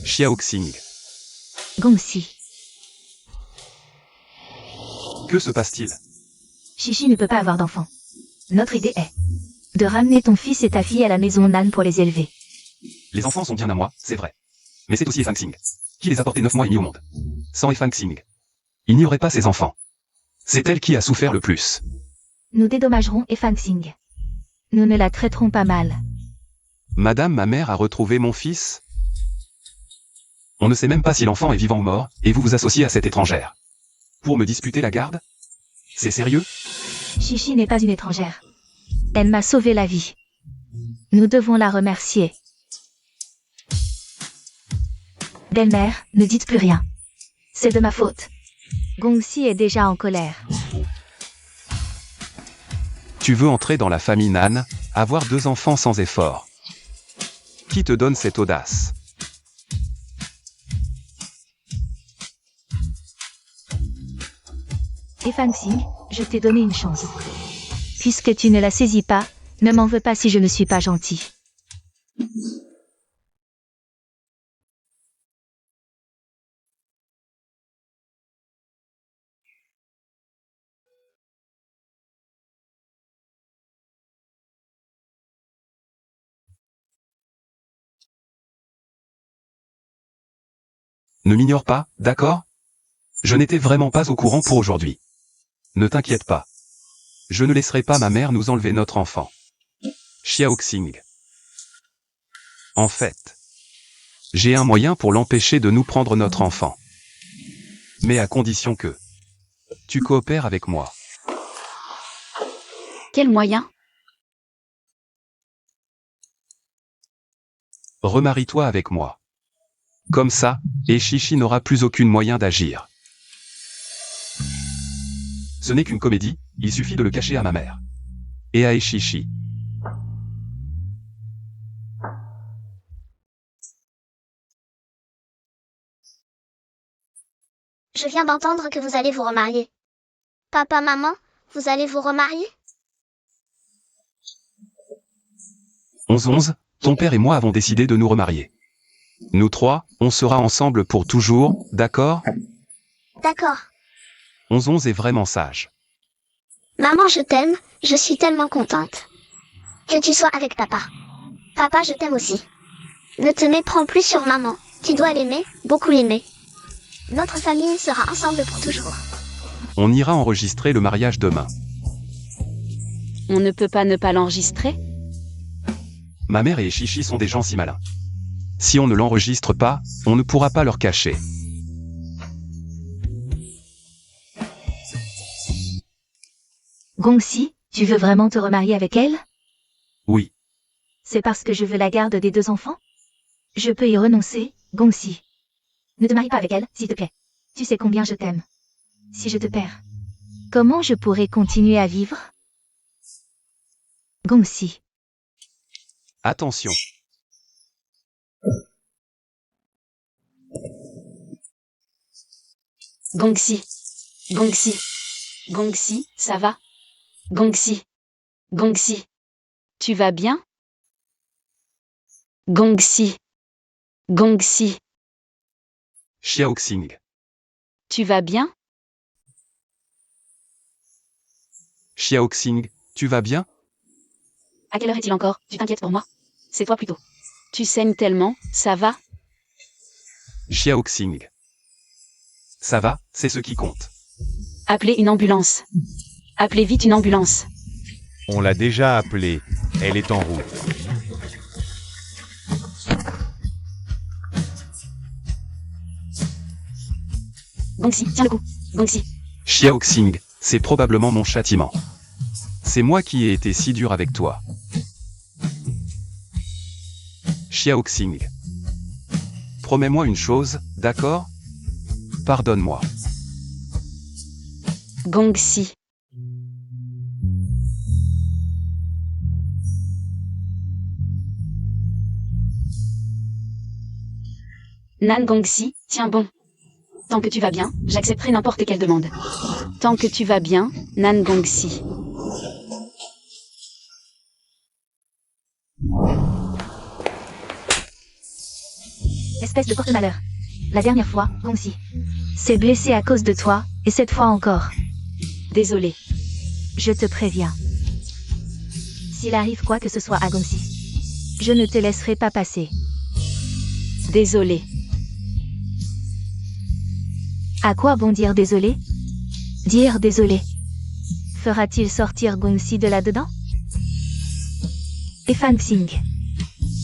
Xiaoxing. Gongxi. Que se passe-t-il? Chichi ne peut pas avoir d'enfants. Notre idée est de ramener ton fils et ta fille à la maison Nan pour les élever. Les enfants sont bien à moi, c'est vrai. Mais c'est aussi Efanxing, qui les a portés 9 mois et demi au monde. Sans Efanxing, il n'y aurait pas ces enfants. C'est elle qui a souffert le plus. Nous dédommagerons Efanxing. Nous ne la traiterons pas mal. Madame, ma mère a retrouvé mon fils. On ne sait même pas si l'enfant est vivant ou mort, et vous vous associez à cette étrangère. Pour me disputer la garde? C'est sérieux? Chichi n'est pas une étrangère. Elle m'a sauvé la vie. Nous devons la remercier. Belle-mère, ne dites plus rien. C'est de ma faute. Gongxi est déjà en colère. Tu veux entrer dans la famille Nan, avoir 2 enfants sans effort. Qui te donne cette audace? Efanxing, je t'ai donné une chance. Puisque tu ne la saisis pas, ne m'en veux pas si je ne suis pas gentil. Ne m'ignore pas, d'accord? Je n'étais vraiment pas au courant pour aujourd'hui. Ne t'inquiète pas. Je ne laisserai pas ma mère nous enlever notre enfant. Xiaoxing. En fait, j'ai un moyen pour l'empêcher de nous prendre notre enfant. Mais à condition que tu coopères avec moi. Quel moyen? Remarie-toi avec moi. Comme ça, et Chichi n'aura plus aucun moyen d'agir. Ce n'est qu'une comédie, il suffit de le cacher à ma mère. Et à Eshishi. Je viens d'entendre que vous allez vous remarier. Papa, maman, vous allez vous remarier? 11-11, ton père et moi avons décidé de nous remarier. Nous 3, on sera ensemble pour toujours, d'accord? D'accord. 11-11 est vraiment sage. Maman, je t'aime, je suis tellement contente. Que tu sois avec papa. Papa, je t'aime aussi. Ne te méprends plus sur maman, tu dois l'aimer, beaucoup l'aimer. Notre famille sera ensemble pour toujours. On ira enregistrer le mariage demain. On ne peut pas ne pas l'enregistrer? Ma mère et Chichi sont des gens si malins. Si on ne l'enregistre pas, on ne pourra pas leur cacher. Gongxi, tu veux vraiment te remarier avec elle? Oui. C'est parce que je veux la garde des 2 enfants? Je peux y renoncer, Gongxi. Ne te marie pas avec elle, s'il te plaît. Tu sais combien je t'aime. Si je te perds, comment je pourrai continuer à vivre? Gongxi. Attention. Gongxi. Gongxi. Gongxi, ça va? Gongxi. Gongxi. Tu vas bien? Gongxi. Gongxi. Xiaoxing. Tu vas bien? Xiaoxing, tu vas bien? À quelle heure est-il encore? Tu t'inquiètes pour moi? C'est toi plutôt. Tu saignes tellement, ça va? Xiaoxing. Ça va, c'est ce qui compte. Appelez une ambulance. Appelez vite une ambulance. On l'a déjà appelée. Elle est en route. Gongxi, tiens le coup. Gongxi. Xiaoxing, c'est probablement mon châtiment. C'est moi qui ai été si dur avec toi. Xiaoxing. Promets-moi une chose, d'accord? Pardonne-moi. Gongxi. Nan Gongxi, tiens bon. Tant que tu vas bien, j'accepterai n'importe quelle demande. Tant que tu vas bien, Nan Gongxi. Espèce de porte-malheur. La dernière fois, Gongxi s'est blessé à cause de toi, et cette fois encore. Désolé. Je te préviens. S'il arrive quoi que ce soit à Gongxi, je ne te laisserai pas passer. Désolé. À quoi bon dire désolé? Dire désolé. Fera-t-il sortir Gongxi de là-dedans? Et Fanxing.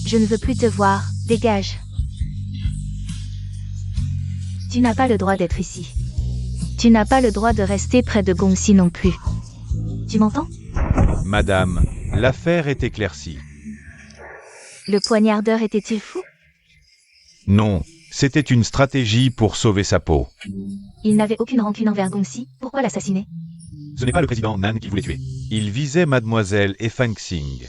Je ne veux plus te voir, dégage. Tu n'as pas le droit d'être ici. Tu n'as pas le droit de rester près de Gongxi non plus. Tu m'entends? Madame, l'affaire est éclaircie. Le poignardeur était-il fou? Non, c'était une stratégie pour sauver sa peau. Il n'avait aucune rancune envers Gongxi, pourquoi l'assassiner? Ce n'est pas le président Nan qui voulait tuer. Il visait mademoiselle Fanxing.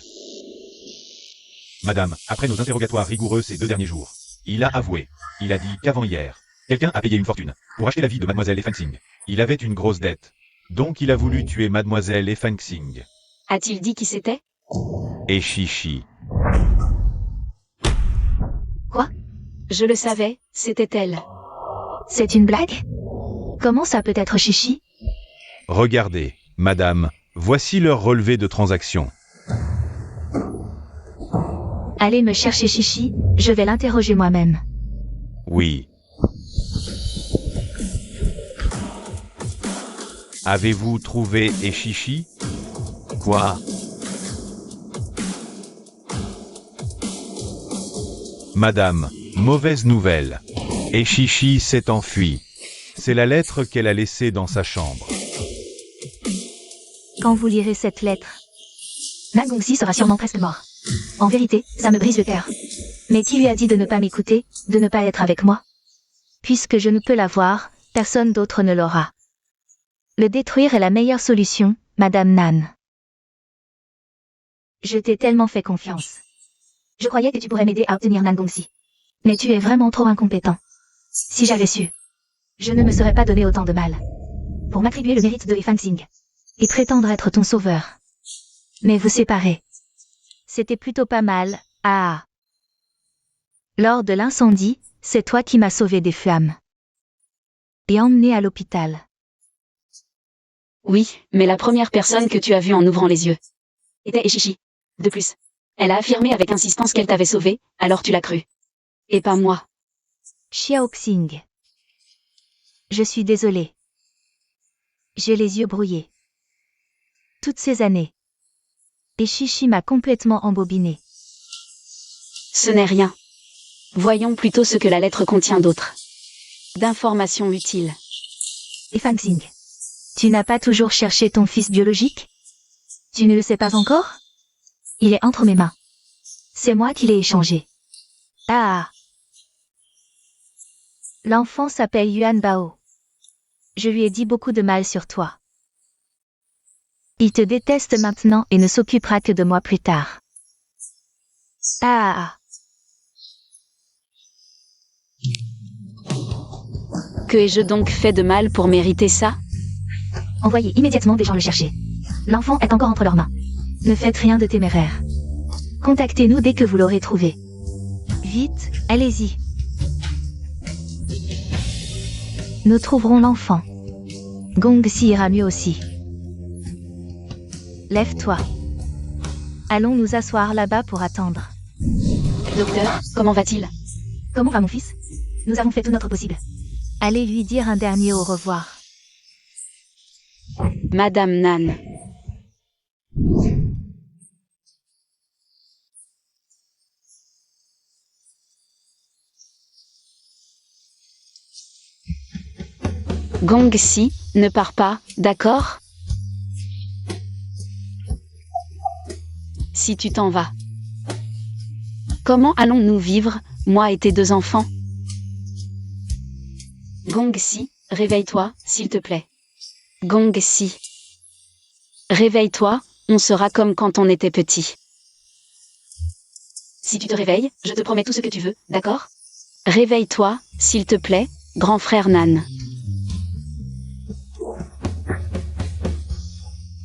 Madame, après nos interrogatoires rigoureux ces 2 derniers jours, il a avoué. Il a dit qu'avant hier, quelqu'un a payé une fortune pour acheter la vie de mademoiselle Fanxing. Il avait une grosse dette. Donc il a voulu tuer mademoiselle Fanxing. A-t-il dit qui c'était? Et Chichi. Quoi? Je le savais, c'était elle. C'est une blague? Comment ça peut être Chichi? Regardez, madame, voici leur relevé de transaction. Allez me chercher Chichi, je vais l'interroger moi-même. Oui. Avez-vous trouvé Chichi? Quoi? Madame, mauvaise nouvelle. Chichi s'est enfuie. C'est la lettre qu'elle a laissée dans sa chambre. Quand vous lirez cette lettre, Nan Gongxi sera sûrement presque mort. En vérité, ça me brise le cœur. Mais qui lui a dit de ne pas m'écouter, de ne pas être avec moi? Puisque je ne peux la voir, personne d'autre ne l'aura. Le détruire est la meilleure solution, Madame Nan. Je t'ai tellement fait confiance. Je croyais que tu pourrais m'aider à obtenir Nan Gongxi. Mais tu es vraiment trop incompétent. Si j'avais su, je ne me serais pas donné autant de mal. Pour m'attribuer le mérite de Fanxing. Et prétendre être ton sauveur. Mais vous séparer. C'était plutôt pas mal, ah. Lors de l'incendie, c'est toi qui m'as sauvé des flammes. Et emmené à l'hôpital. Oui, mais la première personne que tu as vue en ouvrant les yeux était Chichi. De plus, elle a affirmé avec insistance qu'elle t'avait sauvé, alors tu l'as cru. Et pas moi. Xiaoxing. Je suis désolée. J'ai les yeux brouillés. Toutes ces années. Et Chichi m'a complètement embobiné. Ce n'est rien. Voyons plutôt ce que la lettre contient d'autre. D'informations utiles. Et Fanxing. Tu n'as pas toujours cherché ton fils biologique? Tu ne le sais pas encore? Il est entre mes mains. C'est moi qui l'ai échangé. Ah. L'enfant s'appelle Yuan Bao. Je lui ai dit beaucoup de mal sur toi. Il te déteste maintenant et ne s'occupera que de moi plus tard. Ah. Que ai-je donc fait de mal pour mériter ça? Envoyez immédiatement des gens le chercher. L'enfant est encore entre leurs mains. Ne faites rien de téméraire. Contactez-nous dès que vous l'aurez trouvé. Vite, allez-y. Nous trouverons l'enfant. Gongxi ira mieux aussi. Lève-toi. Allons nous asseoir là-bas pour attendre. Docteur, comment va-t-il? Comment va mon fils? Nous avons fait tout notre possible. Allez lui dire un dernier au revoir. Madame Nan. Gong-si, ne pars pas, d'accord? Si tu t'en vas. Comment allons-nous vivre, moi et tes 2 enfants? Gong-si, réveille-toi, s'il te plaît. Gong-si. Réveille-toi, on sera comme quand on était petit. Si tu te réveilles, je te promets tout ce que tu veux, d'accord? Réveille-toi, s'il te plaît, grand frère Nan.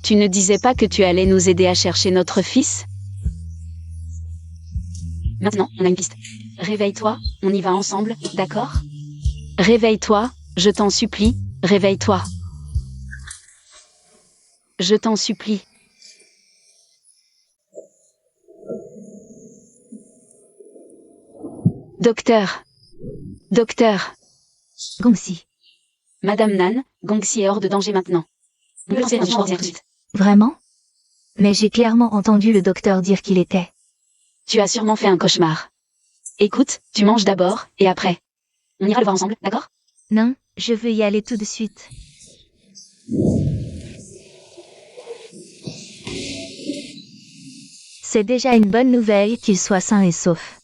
Tu ne disais pas que tu allais nous aider à chercher notre fils? Maintenant, on a une piste. Réveille-toi, on y va ensemble, d'accord? Réveille-toi, je t'en supplie, réveille-toi. Je t'en supplie. Docteur. Docteur. Gongsi. Madame Nan, Gong-si est hors de danger maintenant. On peut lancer un tout de suite. Vraiment? Mais j'ai clairement entendu le docteur dire qu'il était. Tu as sûrement fait un cauchemar. Écoute, tu manges d'abord, et après. On ira le voir ensemble, d'accord? Non, je veux y aller tout de suite. C'est déjà une bonne nouvelle qu'il soit sain et sauf.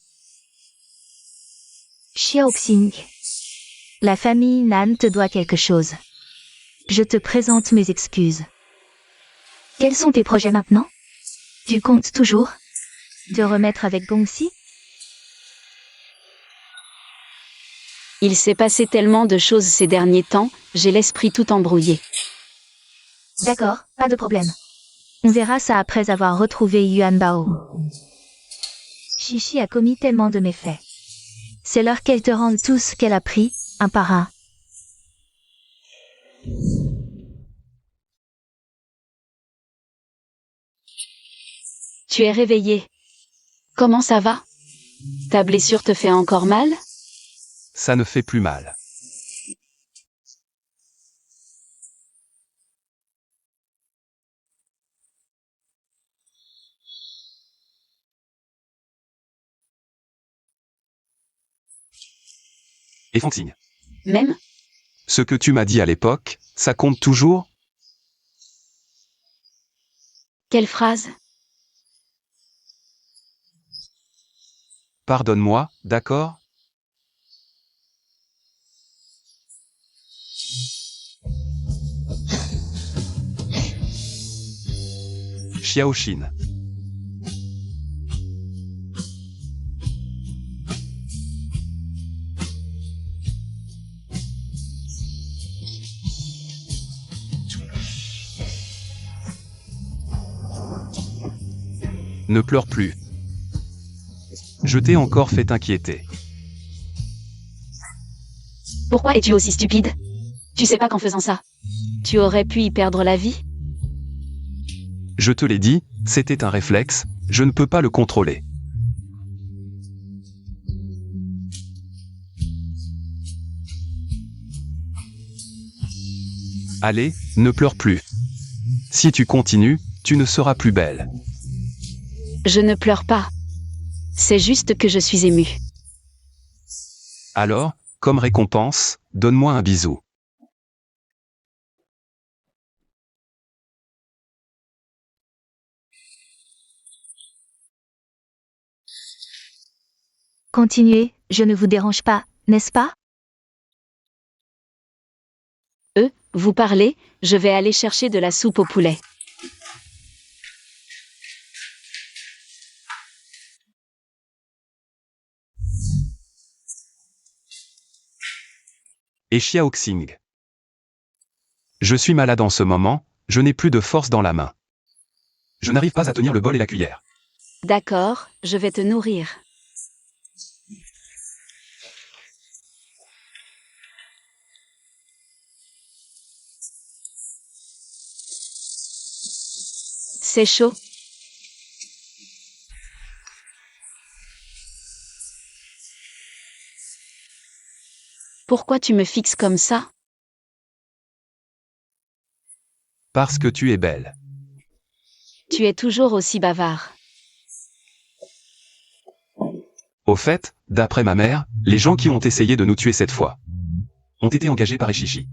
Xiaoxing. La famille Nan te doit quelque chose. Je te présente mes excuses. Quels sont tes projets maintenant? Tu comptes toujours te remettre avec Gongsi? Il s'est passé tellement de choses ces derniers temps, j'ai l'esprit tout embrouillé. D'accord, pas de problème. On verra ça après avoir retrouvé Yuan Bao. Chichi a commis tellement de méfaits. C'est l'heure qu'elle te rende tout ce qu'elle a pris, un par un. Tu es réveillé. Comment ça va? Ta blessure te fait encore mal? Ça ne fait plus mal. Et Fantine. Même? Ce que tu m'as dit à l'époque, ça compte toujours? Quelle phrase? Pardonne-moi, d'accord? Xiaoxin. Ne pleure plus. Je t'ai encore fait inquiéter. Pourquoi es-tu aussi stupide? Tu sais pas qu'en faisant ça, tu aurais pu y perdre la vie? Je te l'ai dit, c'était un réflexe, je ne peux pas le contrôler. Allez, ne pleure plus. Si tu continues, tu ne seras plus belle. Je ne pleure pas. C'est juste que je suis émue. Alors, comme récompense, donne-moi un bisou. Continuez, je ne vous dérange pas, n'est-ce pas? Vous parlez, je vais aller chercher de la soupe au poulet. Et Xiaoxing. Je suis malade en ce moment, je n'ai plus de force dans la main. Je n'arrive pas à tenir le bol et la cuillère. D'accord, je vais te nourrir. C'est chaud. Pourquoi tu me fixes comme ça? Parce que tu es belle. Tu es toujours aussi bavard. Au fait, d'après ma mère, les gens qui ont essayé de nous tuer cette fois ont été engagés par Eshishi.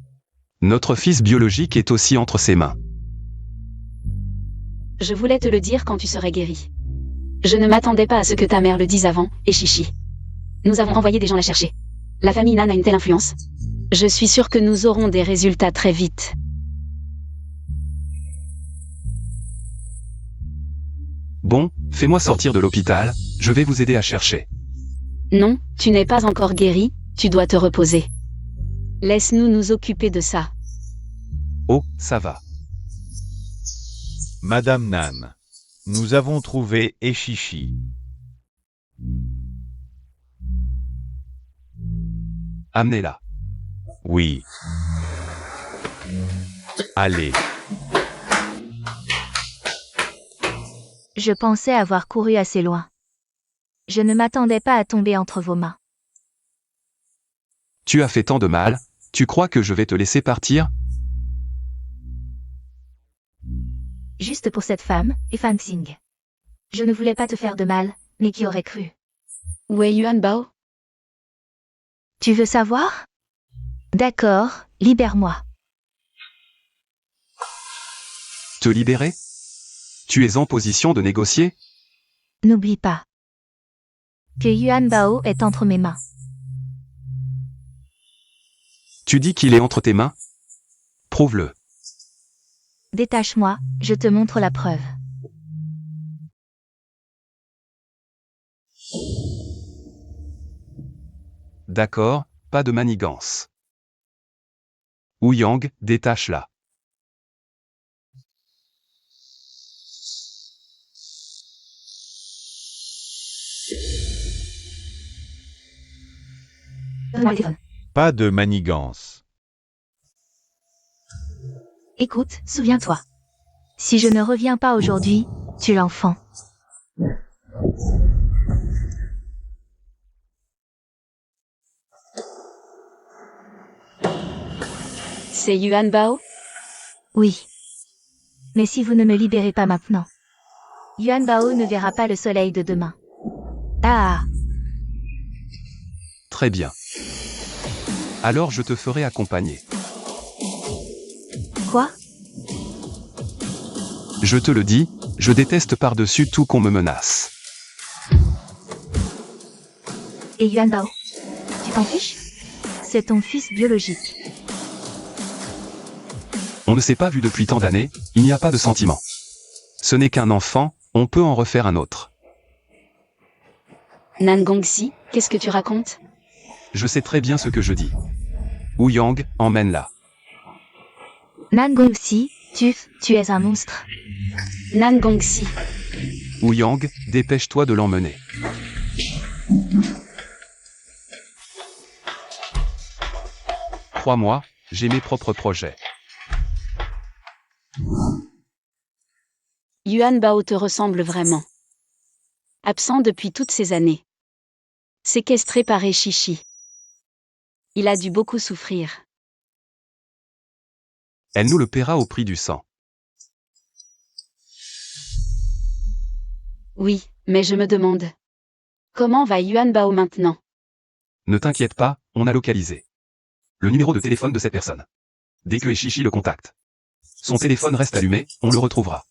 Notre fils biologique est aussi entre ses mains. Je voulais te le dire quand tu serais guéri. Je ne m'attendais pas à ce que ta mère le dise avant, Eshishi. Nous avons envoyé des gens la chercher. La famille Nan a une telle influence. Je suis sûre que nous aurons des résultats très vite. Bon, fais-moi sortir de l'hôpital, je vais vous aider à chercher. Non, tu n'es pas encore guéri, tu dois te reposer. Laisse-nous nous occuper de ça. Oh, ça va. Madame Nan, nous avons trouvé Eshishi. Amenez-la. Oui. Allez. Je pensais avoir couru assez loin. Je ne m'attendais pas à tomber entre vos mains. Tu as fait tant de mal, tu crois que je vais te laisser partir? Juste pour cette femme, et Fansing. Je ne voulais pas te faire de mal, mais qui aurait cru? Où est Yuan Bao? Tu veux savoir? D'accord, libère-moi. Te libérer? Tu es en position de négocier? N'oublie pas que Yuan Bao est entre mes mains. Tu dis qu'il est entre tes mains? Prouve-le. Détache-moi, je te montre la preuve. D'accord, pas de manigance. Ouyang, détache-la. Donne-moi le téléphone. Pas de manigance. Écoute, souviens-toi. Si je ne reviens pas aujourd'hui, tu l'enfant. C'est Yuan Bao? Oui. Mais si vous ne me libérez pas maintenant, Yuan Bao ne verra pas le soleil de demain. Ah, Très bien. Alors je te ferai accompagner. quoi? Je te le dis, je déteste par-dessus tout qu'on me menace. Et Yuan Bao? Tu t'en fiches? C'est ton fils biologique. On ne s'est pas vu depuis tant d'années, il n'y a pas de sentiment. Ce n'est qu'un enfant, on peut en refaire un autre. Nan Gongxi, qu'est-ce que tu racontes? Je sais très bien ce que je dis. Ouyang, emmène-la. Nan Gongxi, tu es un monstre. Nan Gongxi. Ouyang, dépêche-toi de l'emmener. Crois-moi, j'ai mes propres projets. Yuan Bao te ressemble vraiment. Absent depuis toutes ces années. Séquestré par Eshishi. Il a dû beaucoup souffrir. Elle nous le paiera au prix du sang. Oui, mais je me demande. Comment va Yuan Bao maintenant? Ne t'inquiète pas, on a localisé le numéro de téléphone de cette personne. Dès que Eshishi le contacte, son téléphone reste allumé, on le retrouvera.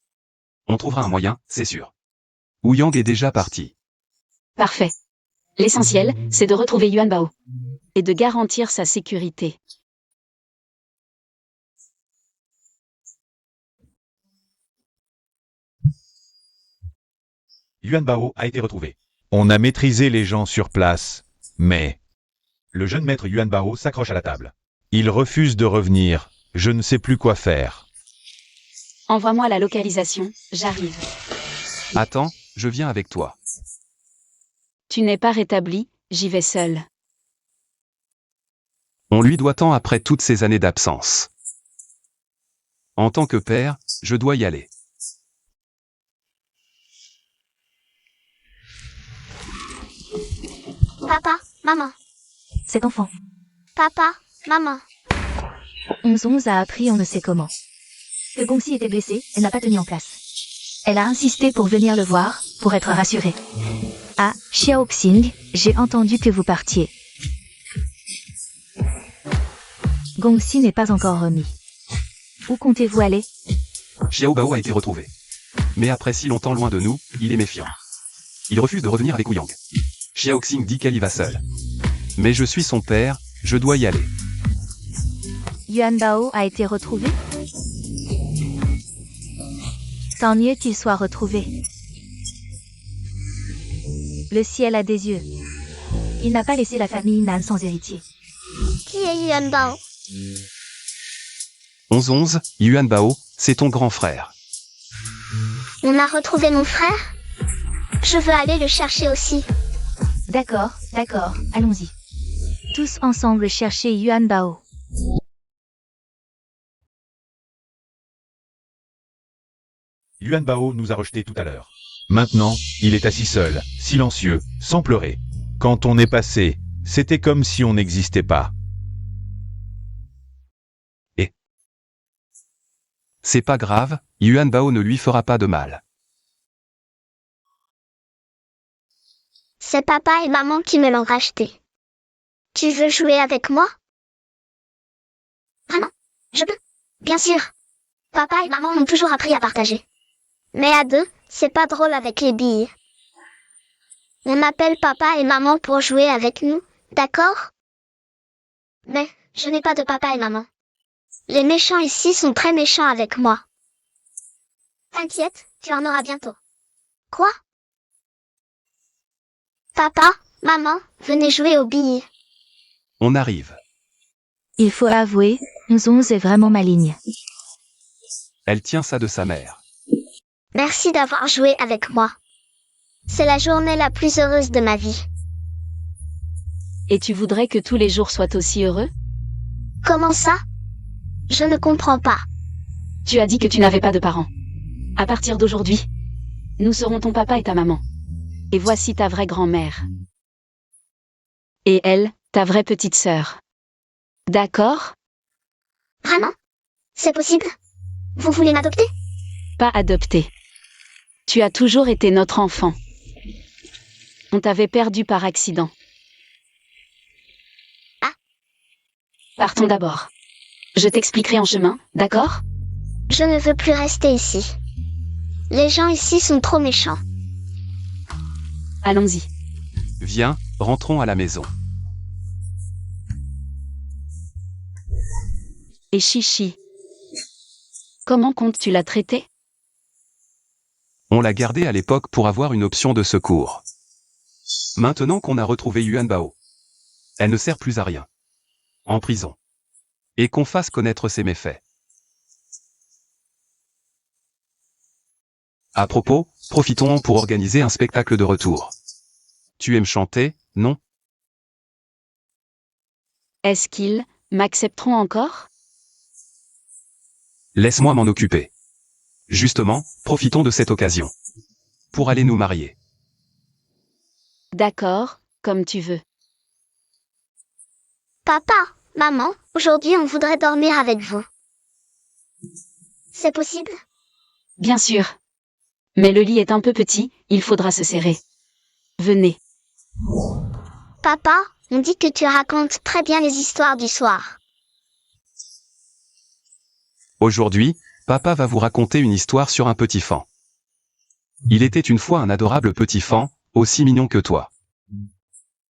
On trouvera un moyen, c'est sûr. Ouyang est déjà parti. Parfait. L'essentiel, c'est de retrouver Yuan Bao. Et de garantir sa sécurité. Yuan Bao a été retrouvé. On a maîtrisé les gens sur place, mais... Le jeune maître Yuan Bao s'accroche à la table. Il refuse de revenir, je ne sais plus quoi faire. Envoie-moi la localisation, j'arrive. Attends, je viens avec toi. Tu n'es pas rétabli, j'y vais seul. On lui doit tant après toutes ces années d'absence. En tant que père, je dois y aller. Papa, maman. Cet enfant. Papa, maman. 11-11 a appris on ne sait comment. que Gongxi était blessée, elle n'a pas tenu en place. Elle a insisté pour venir le voir, pour être rassurée. Ah, Xiaoxing, j'ai entendu que vous partiez. Gongxi n'est pas encore remis. Où comptez-vous aller? Xiao Bao a été retrouvé. Mais après si longtemps loin de nous, il est méfiant. Il refuse de revenir avec Wu Yang. Xiaoxing dit qu'elle y va seule. Mais je suis son père, je dois y aller. Yuan Bao a été retrouvé? Tant mieux qu'il soit retrouvé. Le ciel a des yeux. Il n'a pas laissé la famille Nan sans héritier. Qui est Yuan Bao? 11-11, Yuan Bao, c'est ton grand frère. On a retrouvé mon frère? Je veux aller le chercher aussi. D'accord, allons-y. Tous ensemble chercher Yuan Bao. Yuan Bao nous a rejetés tout à l'heure. Maintenant, il est assis seul, silencieux, sans pleurer. Quand on est passé, c'était comme si on n'existait pas. C'est pas grave, Yuan Bao ne lui fera pas de mal. C'est papa et maman qui me l'ont racheté. Tu veux jouer avec moi? Vraiment? Je peux? Bien sûr. Papa et maman m'ont toujours appris à partager. Mais à deux, c'est pas drôle avec les billes. On appelle papa et maman pour jouer avec nous, d'accord? Mais, je n'ai pas de papa et maman. Les méchants ici sont très méchants avec moi. T'inquiète, tu en auras bientôt. Quoi? Papa, maman, venez jouer aux billes. On arrive. Il faut avouer, 11-11 est vraiment maligne. Elle tient ça de sa mère. Merci d'avoir joué avec moi. C'est la journée la plus heureuse de ma vie. Et tu voudrais que tous les jours soient aussi heureux? Comment ça? Je ne comprends pas. Tu as dit que tu n'avais pas de parents. À partir d'aujourd'hui, nous serons ton papa et ta maman. Et voici ta vraie grand-mère. Et elle, ta vraie petite sœur. D'accord? Vraiment? C'est possible? Vous voulez m'adopter? Pas adopté. Tu as toujours été notre enfant. On t'avait perdu par accident. Ah. Partons d'abord. Je t'expliquerai en chemin, d'accord? Je ne veux plus rester ici. Les gens ici sont trop méchants. Allons-y. Viens, rentrons à la maison. Et Chichi, comment comptes-tu la traiter? On l'a gardée à l'époque pour avoir une option de secours. Maintenant qu'on a retrouvé Yuan Bao, elle ne sert plus à rien. En prison. Et qu'on fasse connaître ses méfaits. À propos, profitons-en pour organiser un spectacle de retour. Tu aimes chanter, non? Est-ce qu'ils m'accepteront encore? Laisse-moi m'en occuper. Justement, profitons de cette occasion. Pour aller nous marier. D'accord, comme tu veux. Papa, maman, aujourd'hui on voudrait dormir avec vous. C'est possible? Bien sûr. Mais le lit est un peu petit, il faudra se serrer. Venez. Papa, on dit que tu racontes très bien les histoires du soir. Aujourd'hui, papa va vous raconter une histoire sur un petit faon. Il était une fois un adorable petit faon, aussi mignon que toi.